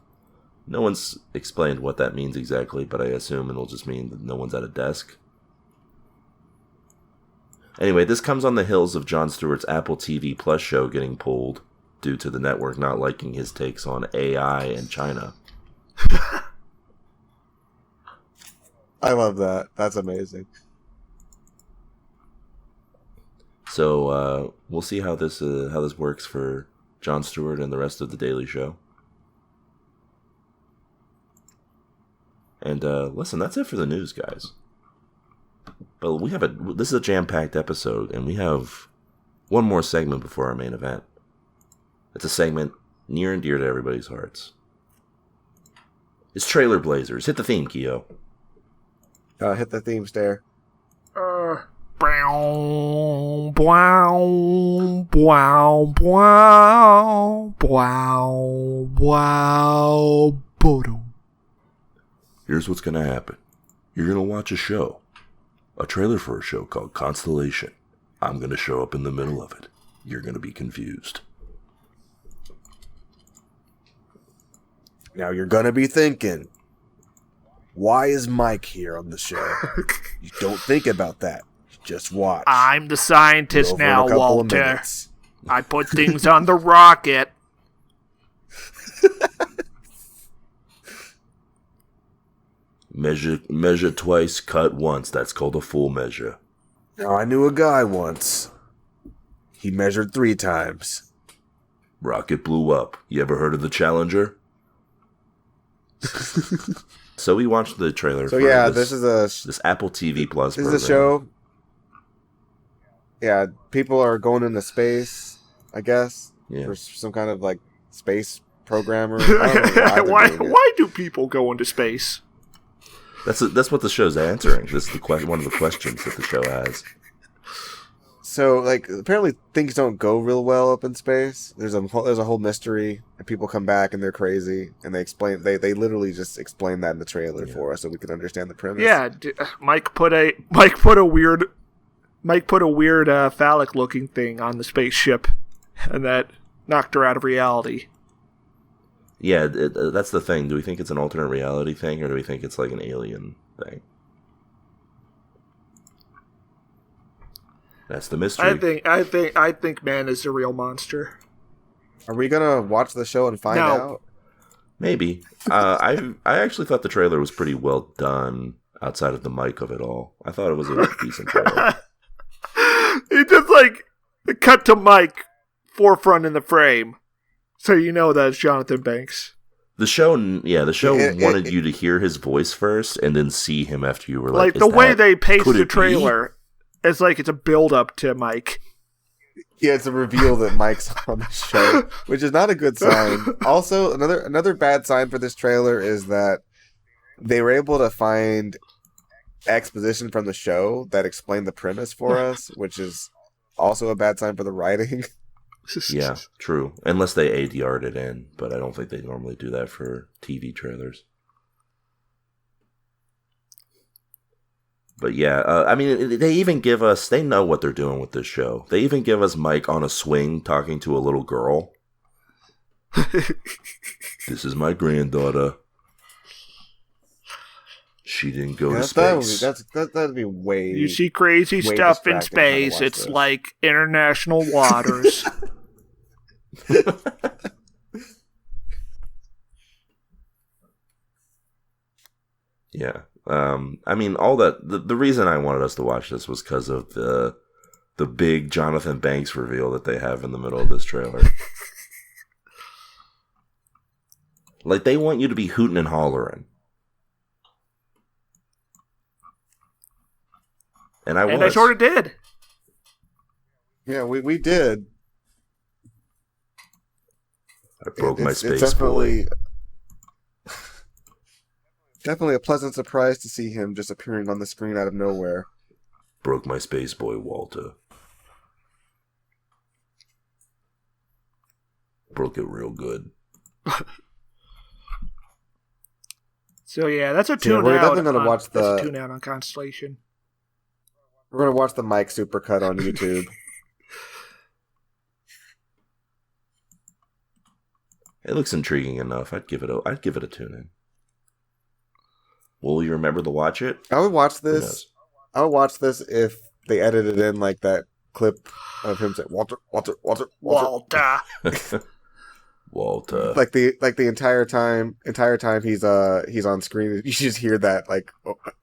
No one's explained what that means exactly, but I assume it'll just mean that no one's at a desk. Anyway, this comes on the heels of Jon Stewart's Apple TV Plus show getting pulled due to the network not liking his takes on AI and China. I love that. That's amazing. So we'll see how this works for Jon Stewart and the rest of the Daily Show. And listen, that's it for the news, guys. But this is a jam-packed episode, and we have one more segment before our main event. It's a segment near and dear to everybody's hearts. It's Trailer Blazers. Hit the theme, Keo. Hit the theme, Stair. Bow, bow, bow, bow, bow, bow, boom. Here's what's going to happen. You're going to watch a show. A trailer for a show called Constellation. I'm going to show up in the middle of it. You're going to be confused. Now you're going to be thinking, why is Mike here on the show? You don't think about that. Just watch. I'm the scientist now, Walter. I put things on the rocket. Measure twice, cut once. That's called a full measure. Now, I knew a guy once. He measured 3 times. Rocket blew up. You ever heard of the Challenger? So we watched the trailer for this Apple TV Plus program. This is a show. Yeah, people are going into space, I guess. Yeah. For some kind of, like, space programmer. Why do people go into space? That's what the show's answering. This is one of the questions that the show has. So, like, apparently things don't go real well up in space. There's a whole mystery, and people come back and they're crazy, and they literally just explain that in the trailer for us so we can understand the premise. Yeah, Mike put a weird phallic looking thing on the spaceship, and that knocked her out of reality. Yeah, that's the thing. Do we think it's an alternate reality thing, or do we think it's like an alien thing? That's the mystery. I think man is the real monster. Are we gonna watch the show and find out? Maybe. I actually thought the trailer was pretty well done outside of the mic of it all. I thought it was a decent trailer. It just like cut to Mike forefront in the frame, so you know that's Jonathan Banks. The show wanted you to hear his voice first and then see him after you were like the way they paced the trailer. It's like it's a build-up to Mike. Yeah, it's a reveal that Mike's on the show, which is not a good sign. Also, another bad sign for this trailer is that they were able to find exposition from the show that explained the premise for us, which is also a bad sign for the writing. Yeah, true. Unless they ADR'd it in, but I don't think they normally do that for TV trailers. But yeah, I mean, they know what they're doing with this show. They even give us Mike on a swing talking to a little girl. This is my granddaughter. She didn't go to space. That'd be way. You see crazy stuff in space. It's like international waters. Yeah. I mean, all that. The reason I wanted us to watch this was because of the big Jonathan Banks reveal that they have in the middle of this trailer. Like, they want you to be hooting and hollering. And I sort of did. Yeah, we did. I broke my space boy. Definitely a pleasant surprise to see him just appearing on the screen out of nowhere. Broke my space boy, Walter. Broke it real good. So yeah, that's a tune we're out. definitely gonna watch that's a tune out on Constellation. We're gonna watch the Mike supercut on YouTube. It looks intriguing enough. I'd give it a tune in. Will you remember to watch it? I would watch this. I would watch this if they edited in like that clip of him saying Walter. Walter. Like the entire time he's on screen, you just hear that like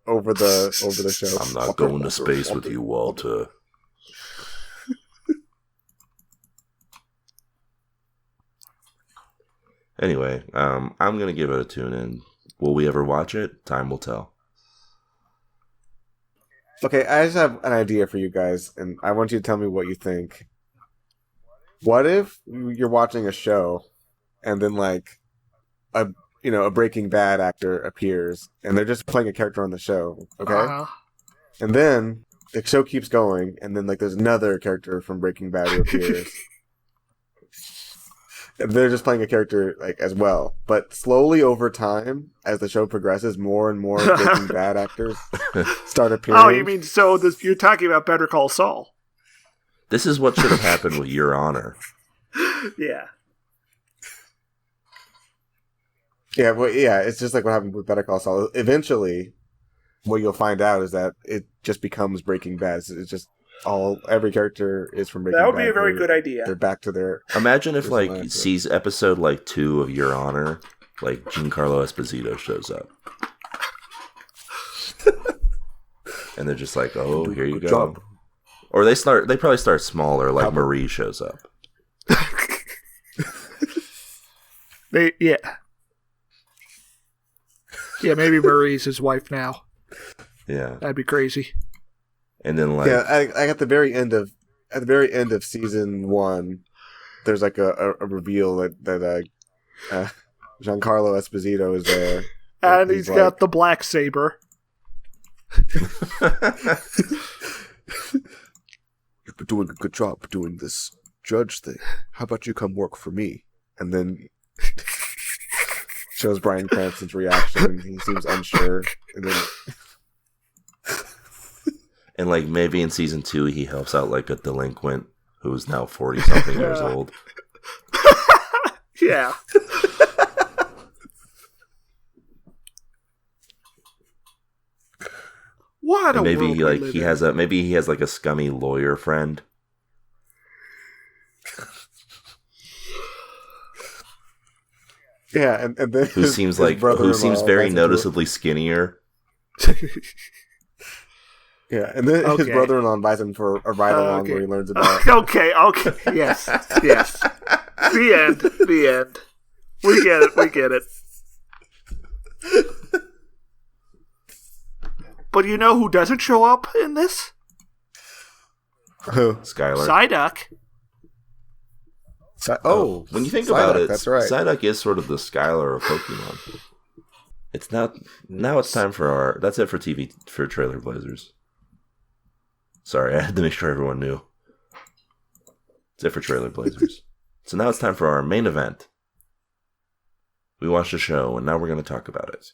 over the show. I'm not going to space with you, Walter. Anyway, I'm gonna give it a tune in. Will we ever watch it? Time will tell. Okay, I just have an idea for you guys, and I want you to tell me what you think. What if you're watching a show, and then like a Breaking Bad actor appears, and they're just playing a character on the show, okay? And then the show keeps going, and then like there's another character from Breaking Bad who appears. And they're just playing a character like as well. But slowly over time, as the show progresses, more and more Breaking Bad actors start appearing. Oh, you mean you're talking about Better Call Saul? This is what should have happened with Your Honor. Yeah. Yeah, well, yeah, it's just like what happened with Better Call Saul. Eventually, what you'll find out is that it just becomes Breaking Bad. It's just every character is from Breaking Bad. That would be a very good idea. They're back to their... Imagine if, like, sees episode, like, 2 of Your Honor, like, Giancarlo Esposito shows up. And they're just like, oh, here you go. Job. Or they probably start smaller, like Marie shows up. Yeah, maybe Marie's his wife now. Yeah. That'd be crazy. And then like at the very end of season 1, there's like a reveal that Giancarlo Esposito is there, and he's got the black saber. You've been doing a good job doing this judge thing. How about you come work for me? And then shows Bryan Cranston's reaction. He seems unsure, and then. And, like, maybe in season 2, he helps out, like, a delinquent who's now 40-something years old. Yeah. What a maybe, world like, we live he in. has like, a scummy lawyer friend. Yeah, and then who seems very noticeably skinnier. Yeah, and then his brother-in-law invites him for a ride-along where he learns about... Okay, yes. The end. We get it. But you know who doesn't show up in this? Who? Skylar. Psyduck. When you think about it, that's right. Psyduck is sort of the Skylar of Pokemon. It's now it's time for that's it for TV, for Trailer Blazers. Sorry, I had to make sure everyone knew. That's it for Trailer Blazers. So now it's time for our main event. We watched the show, and now we're going to talk about it.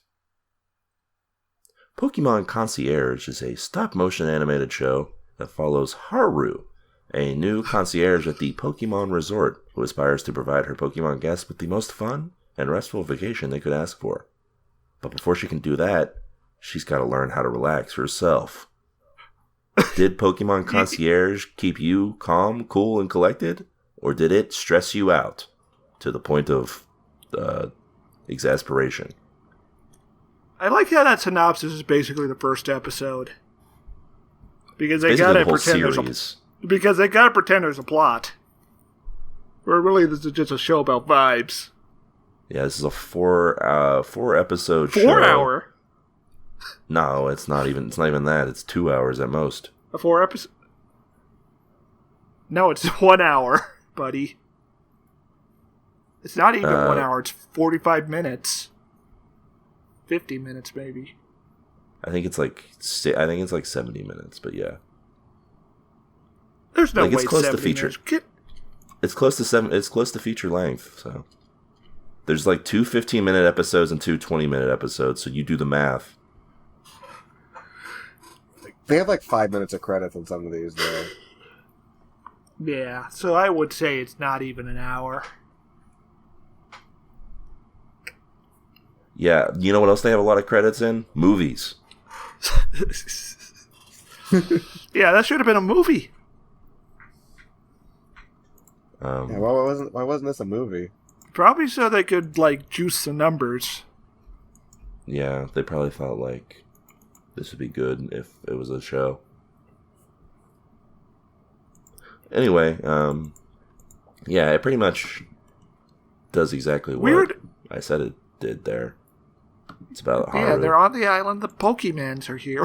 Pokemon Concierge is a stop-motion animated show that follows Haru, a new concierge at the Pokemon Resort who aspires to provide her Pokemon guests with the most fun and restful vacation they could ask for. But before she can do that, she's got to learn how to relax herself. Did Pokemon Concierge keep you calm, cool, and collected? Or did it stress you out to the point of exasperation? I like how that synopsis is basically the first episode. Because they gotta pretend there's a plot. Or really this is just a show about vibes. Yeah, this is a 4 episode show. 4 hour? No, it's not even that. It's 2 hours at most. A 4 episode? No, it's 1 hour, buddy. It's not even 1 hour, it's 45 minutes. 50 minutes maybe. I think it's like 70 minutes, but yeah. There's no way it's close to 70 feature. minutes. It's close to feature length, so there's like 2 15-minute episodes and 2 20-minute episodes, so you do the math. They have like 5 minutes of credits on some of these, though. Yeah, so I would say it's not even an hour. Yeah, you know what else they have a lot of credits in? Movies. Yeah, that should have been a movie. Yeah, why wasn't this a movie? Probably so they could, like, juice the numbers. Yeah, they probably felt like this would be good if it was a show. Anyway, yeah, it pretty much does exactly what I said it did there. It's about Haru. Yeah, they're on the island. The Pokemons are here.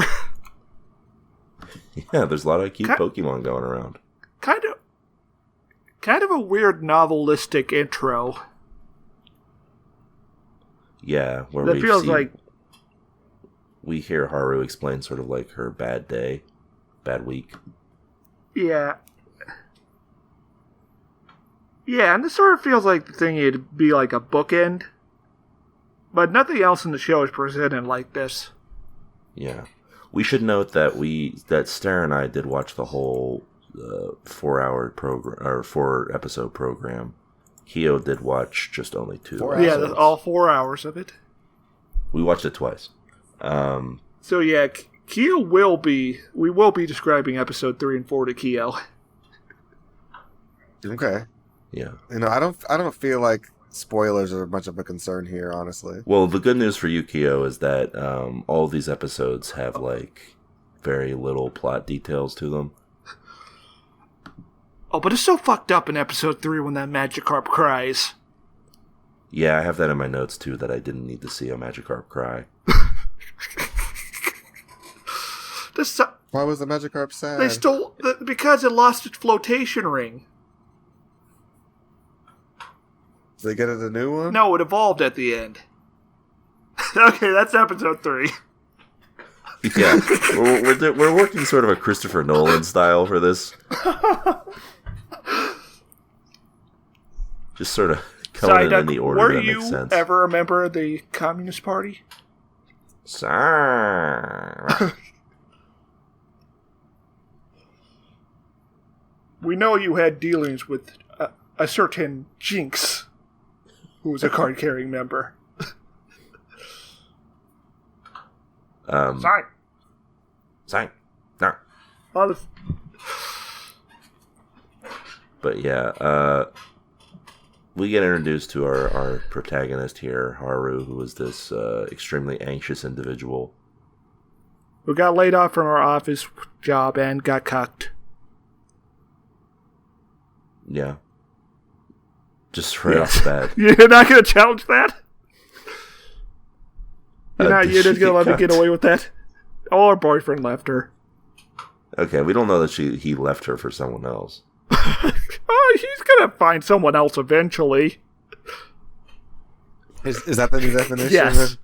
Yeah, there's a lot of cute Pokemon going around. Kind of a weird novelistic intro. Yeah, where that feels like we hear Haru explain sort of like her bad week. Yeah. Yeah, and this sort of feels like the thing it'd be like a bookend. But nothing else in the show is presented like this. Yeah. We should note that Stare and I did watch the whole 4-hour program or 4-episode program. Kyo did watch just only 2. Yeah, all 4 hours of it. We watched it twice. So yeah, Kyo we will be describing episode 3 and 4 to Kyo. Okay. Yeah. I don't feel like spoilers are much of a concern here, honestly. Well, the good news for you, Kyo, is that all of these episodes have like very little plot details to them. Oh, but it's so fucked up in episode 3 when that Magikarp cries. Yeah, I have that in my notes too, that I didn't need to see a Magikarp cry. Why was the Magikarp sad? They stole because it lost its flotation ring. Did they get it a new one? No, it evolved at the end. Okay, that's episode 3. Yeah, we're working sort of a Christopher Nolan style for this. Just sort of coming in the order that makes sense. Were you ever a member of the Communist Party? We know you had dealings with a certain Jinx, who was a card-carrying member. Sign. No. But yeah, we get introduced to our protagonist here, Haru, who is this extremely anxious individual. Who got laid off from our office job and got cucked. Yeah. Just right off the bat. You're not going to challenge that? You're just going to let me get away with that? Oh, her boyfriend left her. Okay, we don't know that he left her for someone else. Oh, he's going to find someone else eventually. Is that the new definition? Yes.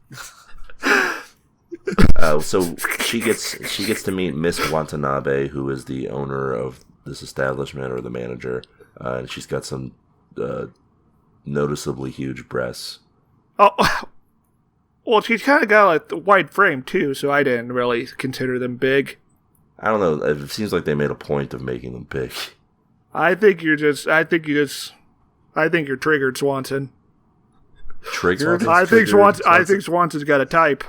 So she gets to meet Miss Watanabe, who is the owner of this establishment, or the manager, and she's got some noticeably huge breasts. Oh, well, she's kind of got like the wide frame too, so I didn't really consider them big. I don't know. It seems like they made a point of making them big. I think you're triggered, Swanson. Triggered? I think Swanson's got a type.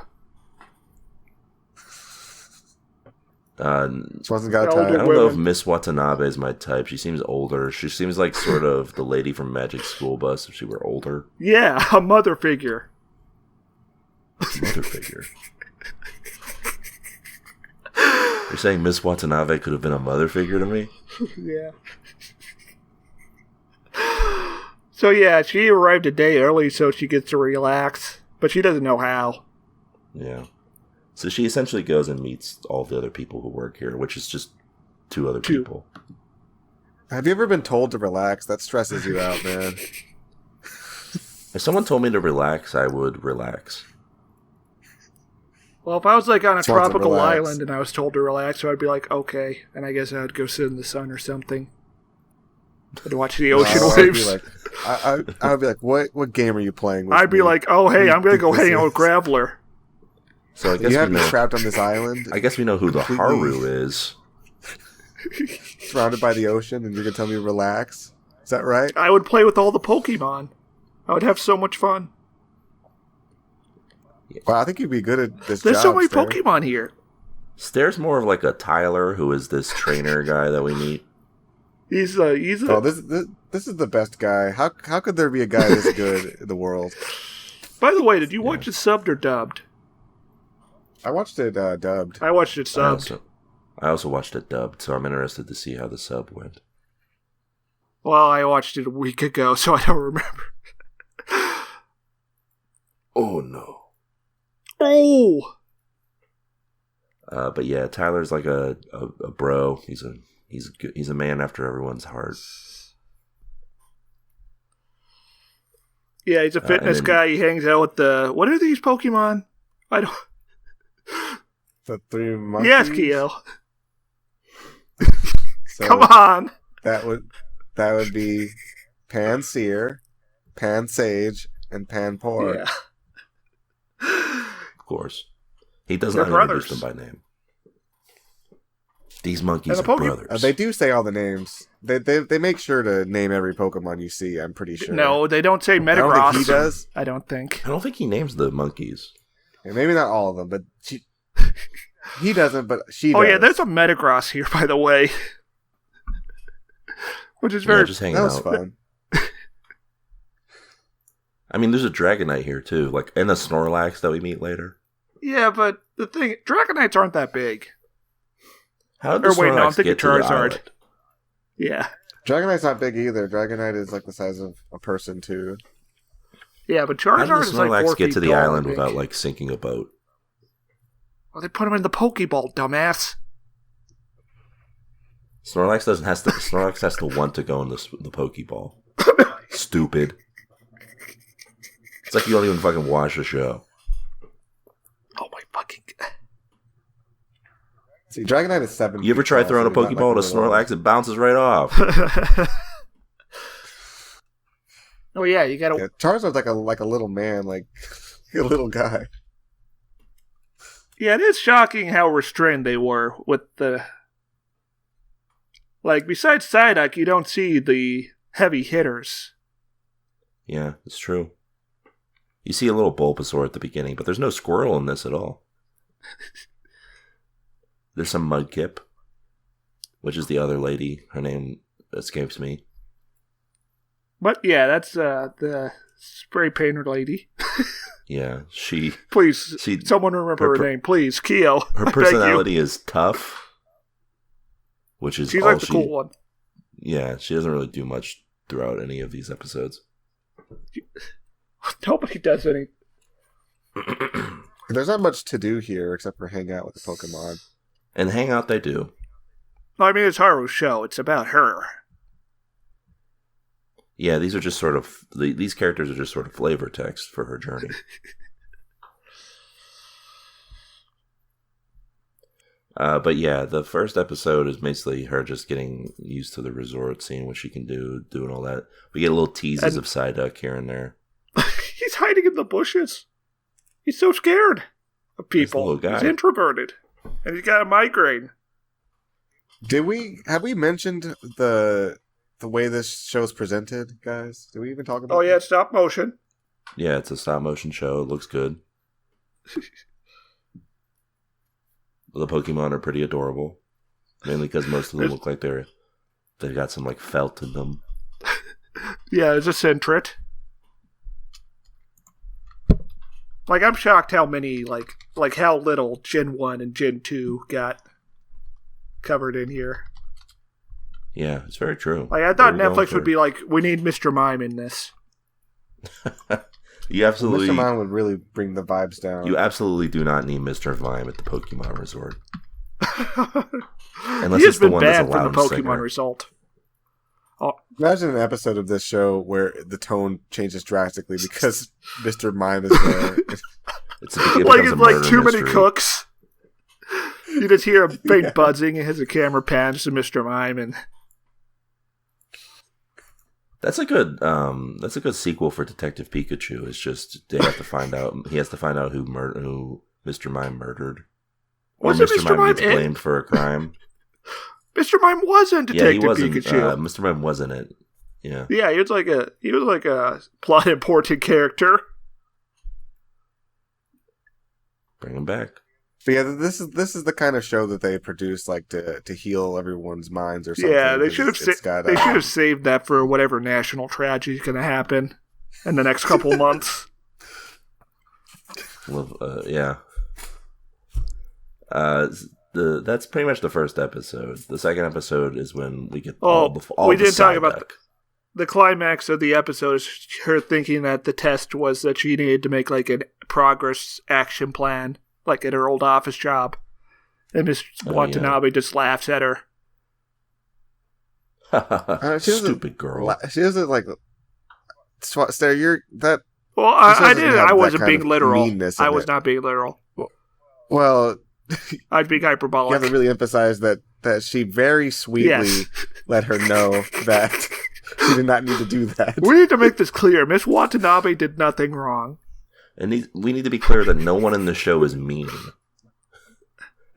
Swanson got a type. I don't know if Miss Watanabe is my type. She seems older. She seems like sort of the lady from Magic School Bus if she were older. Yeah, a mother figure. Mother figure. You're saying Miss Watanabe could have been a mother figure to me? Yeah. So yeah, she arrived a day early so she gets to relax, but she doesn't know how. Yeah. So she essentially goes and meets all the other people who work here, which is just 2 other people. Have you ever been told to relax? That stresses you out, man. If someone told me to relax, I would relax. Well, if I was like on a Swanson, tropical relax. island and I was told to relax, so I'd be like, okay, and I guess I'd go sit in the sun or something. I'd watch the ocean waves. I would be like, what game are you playing with? I'd be like, oh hey, I'm gonna go hang out with Graveler. So I guess you have we me know, trapped on this island. I guess we know who the Haru is. Surrounded by the ocean, and you're gonna tell me to relax? Is that right? I would play with all the Pokemon. I would have so much fun. Well, I think you'd be good at this There's job, so many Stair. Pokemon here. Stair's more of like a Tyler, who is this trainer guy that we meet. He's Oh, this is the best guy. How could there be a guy this good in the world? By the way, did you watch it subbed or dubbed? I watched it dubbed. I watched it subbed. I also watched it dubbed, so I'm interested to see how the sub went. Well, I watched it a week ago, so I don't remember. Oh no. Oh! But yeah, Tyler's like a bro. He's a man after everyone's heart. Yeah, he's a fitness guy. He hangs out with the... What are these Pokemon? I don't... The 3 monkeys? Yes, Keo. So Come on! That would be Pansear, Pansage, and Panpour. Yeah. Of course. He does They're not introduce them by name. These monkeys are brothers. They do say all the names. They make sure to name every Pokemon you see, I'm pretty sure. No, they don't say Metagross. I don't think he does. I don't think. I don't think he names the monkeys. Yeah, maybe not all of them, but he doesn't, but she does. Oh yeah, there's a Metagross here, by the way. Which is very... just hanging that was out. fun. I mean, there's a Dragonite here, too. Like, and a Snorlax that we meet later. Yeah, but the thing... Dragonites aren't that big. How did Snorlax I'm thinking get to the Charizard. island? Yeah. Dragonite's not big either. Dragonite is like the size of a person, too. Yeah, but How Charizard did is the like 4 Snorlax get feet to the tall, island I think. without, like, sinking a boat? Well, they put him in the Pokeball, dumbass. Snorlax has to want to go in the Pokeball. Stupid. It's like you don't even fucking watch the show. Oh my fucking... See, Dragonite is 7 You ever feet try tall, throwing so a he's not Pokeball like at a a little- Snorlax? It bounces right off. Oh yeah, you gotta... Yeah, Charizard's like a little man, like a little guy. Yeah, it is shocking how restrained they were with the... Like, besides Psyduck, you don't see the heavy hitters. Yeah, it's true. You see a little Bulbasaur at the beginning, but there's no Squirtle in this at all. There's some Mudkip, which is the other lady. Her name escapes me. But yeah, that's the spray painter lady. Yeah, she... Please, someone remember her name. Please, Keo. Her personality is tough, which is She's all like the cool one. Yeah, she doesn't really do much throughout any of these episodes. Nobody does any. There's not much to do here except for hang out with the Pokemon. And hang out they do. No, I mean, it's Haru's show. It's about her. Yeah, these are just sort of... These characters are just sort of flavor text for her journey. But yeah, the first episode is basically her just getting used to the resort, seeing what she can do, doing all that. We get little teases of Psyduck here and there. He's hiding in the bushes. He's so scared of people. He's introverted. And he's got a migraine. Have we mentioned the way this show's presented, guys? Did we even talk about Oh, yeah, it's stop motion. Yeah, it's a stop motion show. It looks good. The Pokemon are pretty adorable. Mainly because most of them look like they've got some like felt in them. Yeah, it's a Centret. Like, I'm shocked how many, like how little Gen 1 and Gen 2 got covered in here. Yeah, it's very true. Like, I thought Netflix would be like, we need Mr. Mime in this. You absolutely... Mr. Mime would really bring the vibes down. You absolutely do not need Mr. Mime at the Pokemon Resort. Unless it's the one that's allowed from the Pokemon result. Oh. Imagine an episode of this show where the tone changes drastically because Mr. Mime is there. It's like too many cooks. You just hear a faint buzzing as the camera pans to Mr. Mime, and that's a good sequel for Detective Pikachu. It's just he has to find out who Mr. Mime murdered, or Mr. Mime gets blamed for a crime. Mr. Mime wasn't Detective Pikachu. Mr. Mime wasn't it. Yeah. Yeah, he was like a plot important character. Bring him back. But yeah, this is the kind of show that they produce, like to heal everyone's minds or something. Yeah, they should have saved that for whatever national tragedy is going to happen in the next couple months. Yeah. That's pretty much the first episode. The second episode is when we get we didn't talk about the climax of the episode is her thinking that the test was that she needed to make like a progress action plan, like at her old office job. And Miss Watanabe just laughs at her. Stupid girl. She doesn't like. Stare, you're that. Well, I didn't. I wasn't being literal. I was not being literal. Well, I'd be hyperbolic. You have to really emphasize that she very sweetly let her know that she did not need to do that. We need to make this clear. Miss Watanabe did nothing wrong. And we need to be clear that no one in the show is mean.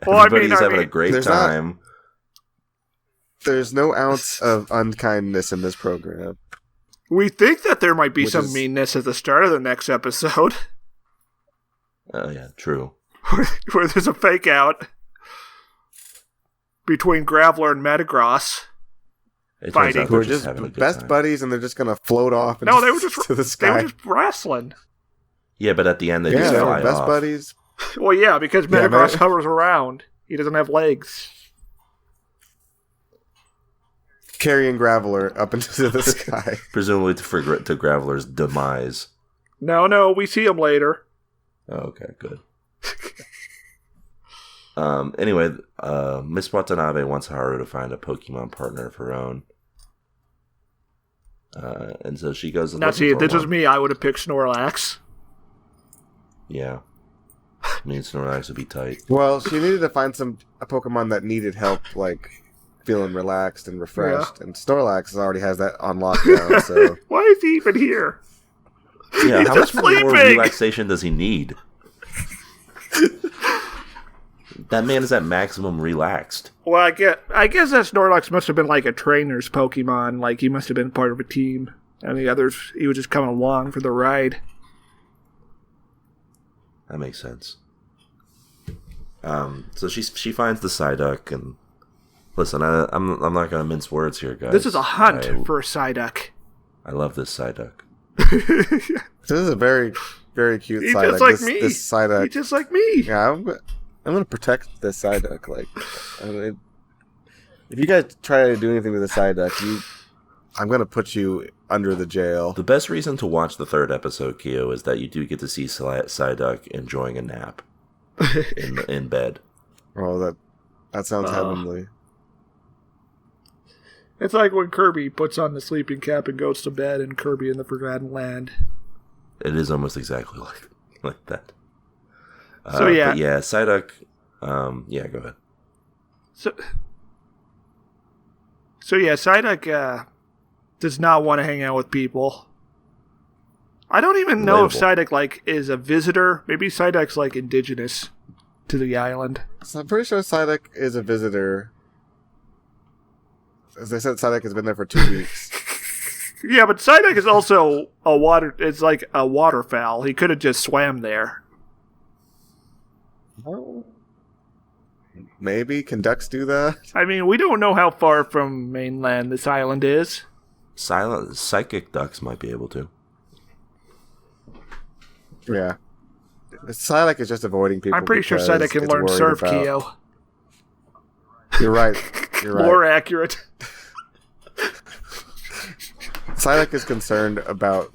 Well, Everybody's having a great time. There's no ounce of unkindness in this program. We think that there might be some meanness at the start of the next episode. Oh, yeah, true. Where there's a fake out between Graveler and Metagross. Fighting. Who are just best buddies, and they're just going to float off they were just to the sky. They were just wrestling. Yeah, but at the end they just fly off. Best buddies. Well, yeah, because Metagross hovers around. He doesn't have legs. Carrying Graveler up into the sky. Presumably to Graveler's demise. No, we see him later. Oh, okay, good. Anyway, Miss Watanabe wants Haru to find a Pokemon partner of her own. And so she goes... Now see, if this was me, I would have picked Snorlax. Yeah. I mean, Snorlax would be tight. Well, she needed to find a Pokemon that needed help, like... feeling relaxed and refreshed, and Snorlax already has that on lockdown. So why is he even here? Yeah, how much sleeping. more relaxation does he need? That man is at maximum relaxed. Well, I guess that Snorlax must have been like a trainer's Pokemon. Like he must have been part of a team, and the others he was just coming along for the ride. That makes sense. So she finds the Psyduck and. Listen, I'm not going to mince words here, guys. This is a hunt for a Psyduck. I love this Psyduck. This is a very, very cute Psyduck. Just like me. This Psyduck. He's just like me. Yeah, I'm going to protect this Psyduck. Like, if you guys try to do anything to the Psyduck, I'm going to put you under the jail. The best reason to watch the third episode, Kyo, is that you do get to see Psyduck enjoying a nap in bed. Oh, that sounds heavenly. It's like when Kirby puts on the sleeping cap and goes to bed in Kirby in the Forgotten Land. It is almost exactly like that. So yeah. But yeah, Psyduck, yeah, go ahead. So yeah, Psyduck does not want to hang out with people. I don't even know if Psyduck is a visitor. Maybe Psyduck's indigenous to the island. So I'm pretty sure Psyduck is a visitor. As I said, Psyduck has been there for 2 weeks. Yeah, but Psyduck is also it's like a waterfowl. He could have just swam there. Well, maybe. Can ducks do that? I mean, we don't know how far from mainland this island is. Psychic ducks might be able to. Yeah. Psyduck is just avoiding people. I'm pretty sure Psyduck can learn surf, Kyo. You're right. More accurate. Psyduck is concerned about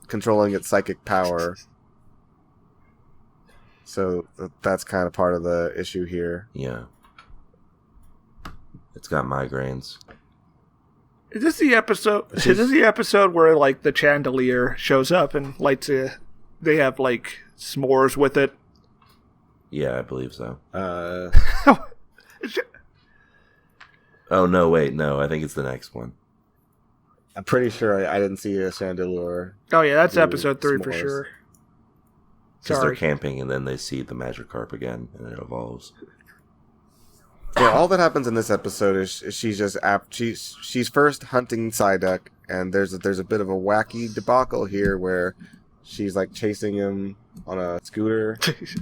controlling its psychic power. So that's kind of part of the issue here. Yeah. It's got migraines. Is this the episode? Is this the episode where the chandelier shows up and lights they have s'mores with it? Yeah, I believe so. Oh, no, wait, no. I think it's the next one. I'm pretty sure I didn't see a chandelier. Oh, yeah, that's episode 3 for sure. Because they're camping and then they see the Magikarp again and it evolves. Yeah, all that happens in this episode is she's first hunting Psyduck, and there's a bit of a wacky debacle here where she's chasing him on a scooter,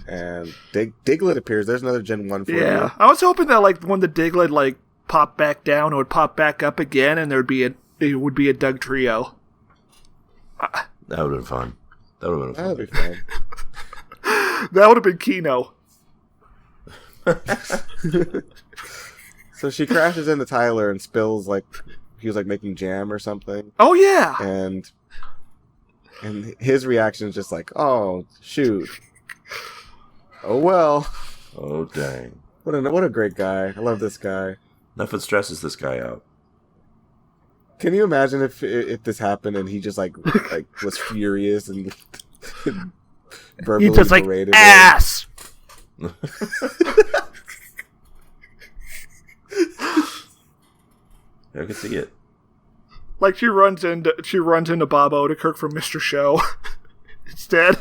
and Diglett appears. There's another Gen 1 for you. Yeah, I was hoping that when the Diglett popped back down, it would pop back up again, and it would be a Doug trio. That would have been fun. That'd be fun. That would have been Kino. So she crashes into Tyler and spills he was like making jam or something. Oh yeah. And his reaction is just like, oh shoot. Oh well. Oh dang. What a great guy. I love this guy. Nothing stresses this guy out. Can you imagine if this happened and he just like was furious and verbally he just like berated ass. I can see it. Like she runs into Bob Odenkirk from Mr. Show instead.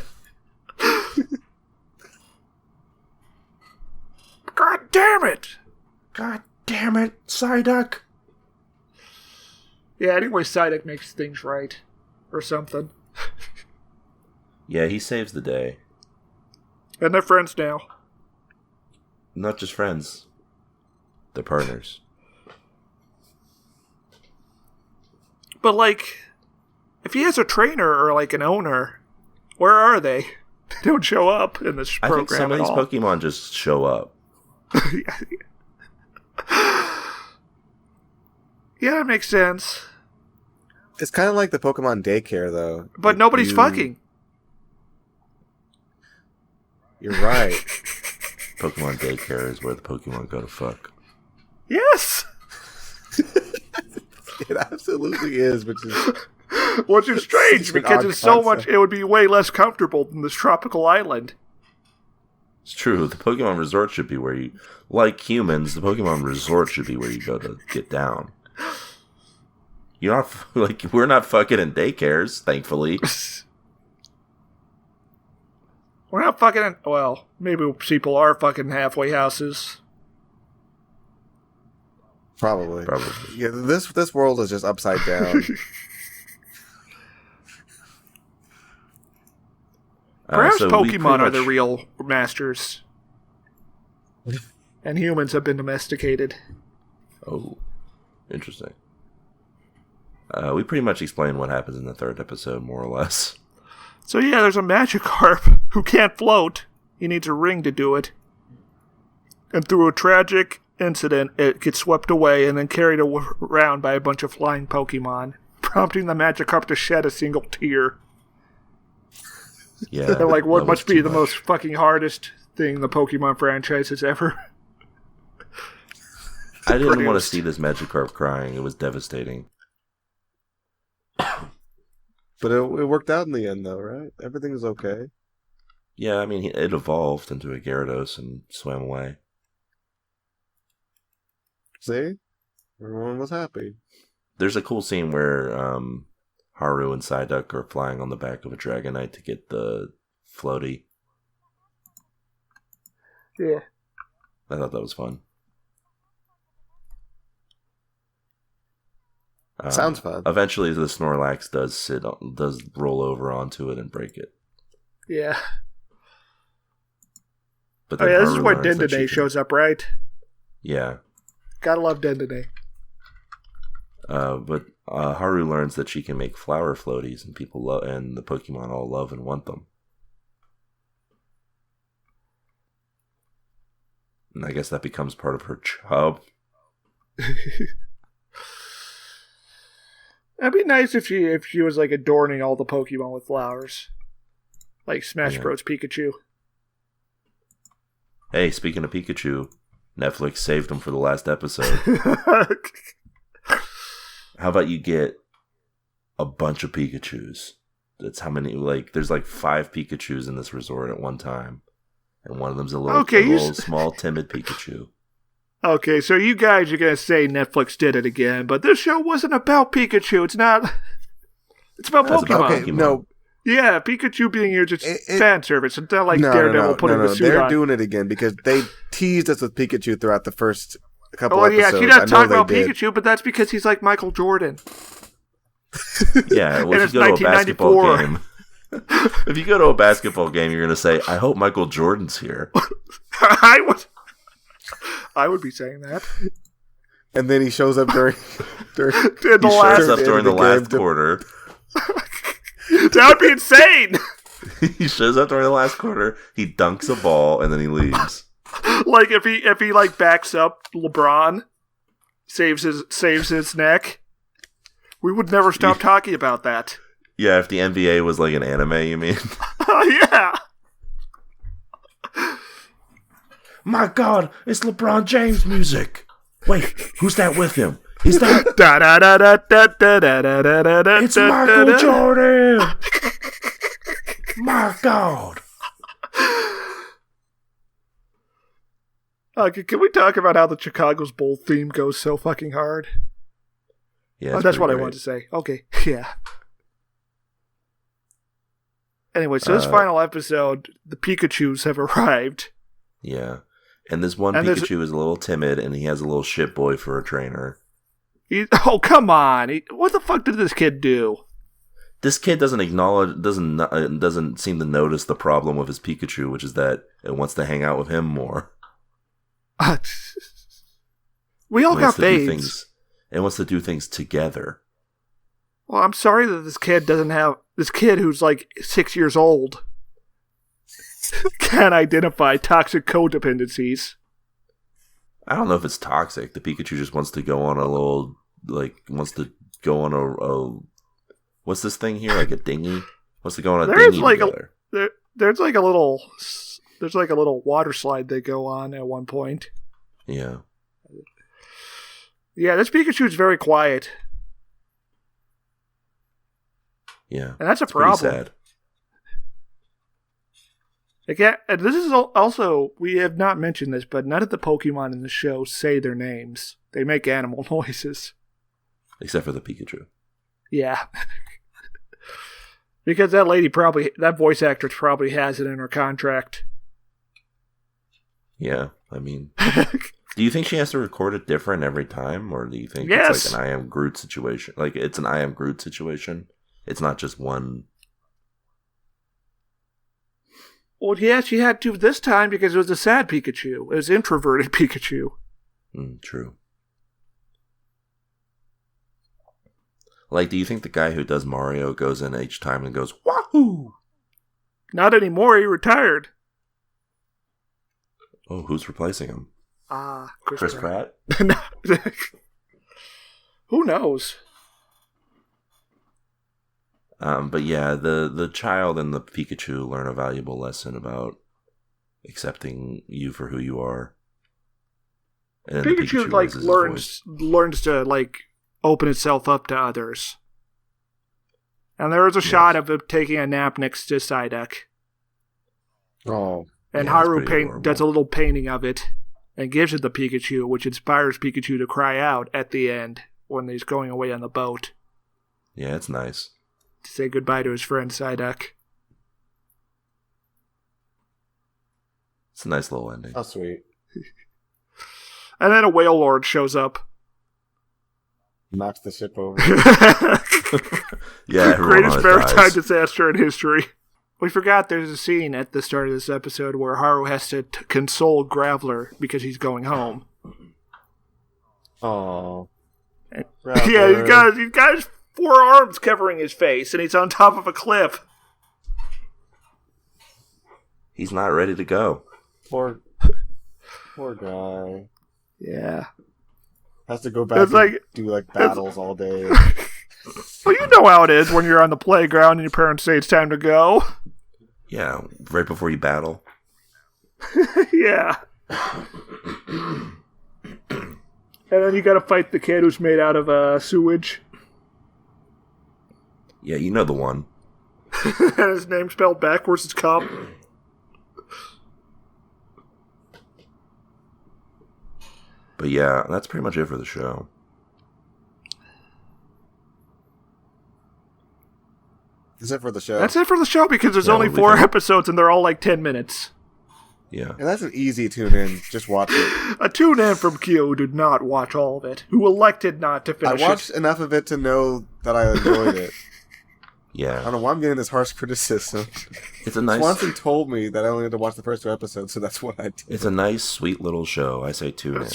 God damn it! God damn it, Psyduck! Yeah, anyway, Psyduck makes things right. Or something. Yeah, he saves the day. And they're friends now. Not just friends. They're partners. But, like, if he has a trainer or, like, an owner, where are they? They don't show up in this program. I think some of these Pokemon just show up. Yeah, that makes sense. It's kind of like the Pokemon daycare, though. But like nobody's fucking. You're right. Pokemon daycare is where the Pokemon go to fuck. Yes! It absolutely is, which is strange because it's so much. It would be way less comfortable than this tropical island. It's true. The Pokemon Resort should be where you, like humans, the Pokemon Resort should be where you go to get down. You're not like we're not fucking in daycares, thankfully. We're not fucking in. Well, maybe people are fucking halfway houses. Probably. Yeah, this world is just upside down. Perhaps so Pokemon are the real masters. And humans have been domesticated. Oh, interesting. We pretty much explained what happens in the third episode, more or less. So yeah, there's a Magikarp who can't float. He needs a ring to do it. And through a tragic incident, it gets swept away and then carried around by a bunch of flying Pokemon, prompting the Magikarp to shed a single tear. Yeah. And like, what must be the most fucking hardest thing the Pokemon franchise has ever I didn't want to see this Magikarp crying. It was devastating. But it worked out in the end, though, right? Everything was okay. Yeah, I mean, it evolved into a Gyarados and swam away. See? Everyone was happy. There's a cool scene where Haru and Psyduck are flying on the back of a Dragonite to get the floaty. Yeah. I thought that was fun. Sounds fun. Eventually, the Snorlax does roll over onto it and break it. Yeah. But oh yeah, this is where Dendene shows up, right? Yeah. Gotta love Dendene. But Haru learns that she can make flower floaties, and and the Pokemon all love and want them. And I guess that becomes part of her job. It'd be nice if she was like adorning all the Pokemon with flowers, like Smash Bros. Pikachu. Hey, speaking of Pikachu, Netflix saved him for the last episode. How about you get a bunch of Pikachus? That's how many, there's 5 Pikachus in this resort at one time. And one of them's a little small, timid Pikachu. Okay, so you guys are going to say Netflix did it again, but this show wasn't about Pikachu. It's not. It's about Pokemon. Okay, no. Yeah, Pikachu being here just fan service. It's not like Daredevil putting the suit on. They're doing it again because they teased us with Pikachu throughout the first couple episodes. Yeah, she doesn't talk about Pikachu, but that's because he's like Michael Jordan. Yeah, well, if you go to a basketball game, if you go to a basketball game, you're going to say, "I hope Michael Jordan's here." I would be saying that. And then he shows up during the last quarter. That would be insane. He shows up during the last quarter. He dunks a ball and then he leaves. Like if he backs up LeBron, saves his neck, We would never stop talking about that. Yeah, if the NBA was like an anime, you mean? Yeah. My God, it's LeBron James music. Wait, who's that with him? Is that... It's Michael Jordan! My God. Can we talk about how the Chicago's Bulls theme goes so fucking hard? Yeah, that's what I wanted to say. Okay, yeah. Anyway, so this final episode, the Pikachus have arrived. Yeah. And this one Pikachu is a little timid, and he has a little shit boy for a trainer. Oh, come on. What the fuck did this kid do? This kid doesn't seem to notice the problem with his Pikachu, which is that it wants to hang out with him more. We all got babes. It wants to do things together. Well, I'm sorry that this kid who's like 6 years old can't identify toxic codependencies. I don't know if it's toxic. The Pikachu just wants to go on a what's this thing here? Like a dinghy? Wants to go on a dinghy together. There's like a little water slide they go on at one point. Yeah. Yeah, this Pikachu is very quiet. Yeah. And that's a problem. Pretty sad. Again, this is also, we have not mentioned this, but none of the Pokemon in the show say their names. They make animal noises. Except for the Pikachu. Yeah. Because that voice actress probably has it in her contract. Yeah, I mean, do you think she has to record it different every time? Or do you think it's like an I Am Groot situation? Like, it's an I Am Groot situation? It's not just one... Well, yeah, she had to this time because it was a sad Pikachu. It was introverted Pikachu. True. Like, do you think the guy who does Mario goes in each time and goes, wahoo? Not anymore, he retired. Oh, who's replacing him? Chris Pratt? Who knows? But yeah, the child and the Pikachu learn a valuable lesson about accepting you for who you are. And Pikachu like learns to like open itself up to others. And there is a shot of it taking a nap next to Psyduck. Oh. And Haru does a little painting of it and gives it the Pikachu, which inspires Pikachu to cry out at the end when he's going away on the boat. Yeah, it's nice. To say goodbye to his friend Psyduck. It's a nice little ending. How sweet. And then a whale lord shows up. Knocks the ship over. Yeah, greatest maritime disaster in history. We forgot there's a scene at the start of this episode where Haru has to console Graveler because he's going home. Oh. Yeah, he's got his 4 arms covering his face, and he's on top of a cliff. He's not ready to go. Poor guy. Yeah. Has to go back and do battles all day. Well, you know how it is when you're on the playground and your parents say it's time to go. Yeah, right before you battle. Yeah. And then you gotta fight the kid who's made out of sewage. Yeah, you know the one. And his name spelled backwards is Cup. But yeah, that's pretty much it for the show. Is it for the show? That's it for the show because there's only 4 episodes and they're all like 10 minutes. Yeah. And that's an easy tune-in. Just watch it. A tune-in from Kyo who did not watch all of it. Who elected not to finish it. I watched enough of it to know that I enjoyed it. Yeah. I don't know why I'm getting this harsh criticism. It's a nice... Swanson told me that I only had to watch the first 2 episodes, so that's what I did. It's a nice, sweet little show. I say tune in.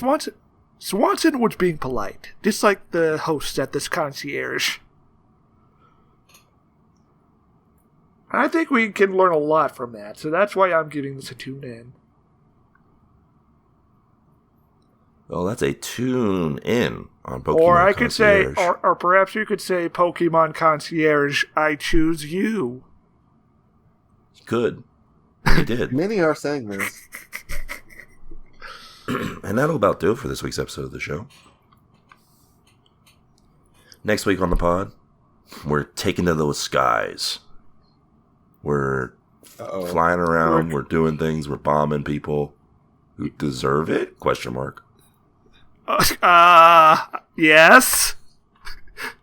Swanson was being polite. Just like the hosts at this Concierge. I think we can learn a lot from that, so that's why I'm giving this a tune in. Well, that's a tune in on Pokemon Or I could say, Concierge. or perhaps you could say, Pokemon Concierge, I choose you. Good. And you did. Many are saying this. And that'll about do it for this week's episode of the show. Next week on the pod, we're taking to those skies. We're flying around. We're doing things. We're bombing people who deserve it? Question mark. Yes.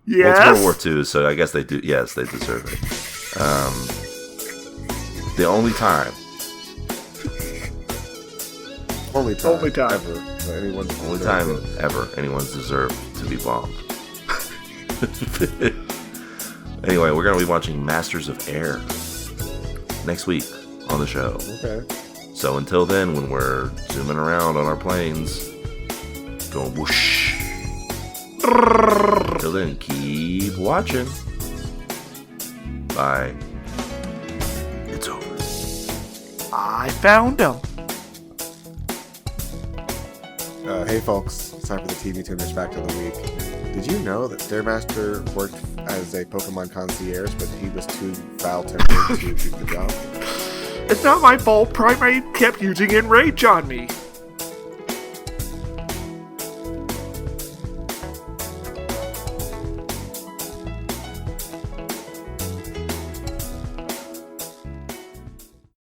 Yes. Well, it's World War II, so I guess they do. Yes, they deserve it. The only time ever anyone's deserved to be bombed. Anyway, we're going to be watching Masters of Air next week on the show. Okay. So until then, when we're zooming around on our planes, going whoosh. Until then, keep watching. Bye. It's over. I found him. Hey folks, it's time for the TV Tuners Fact of the Week. Did you know that Stairmaster worked as a Pokemon concierge, but he was too foul-tempered to do the job? It's not my fault. Primate kept using Enrage on me.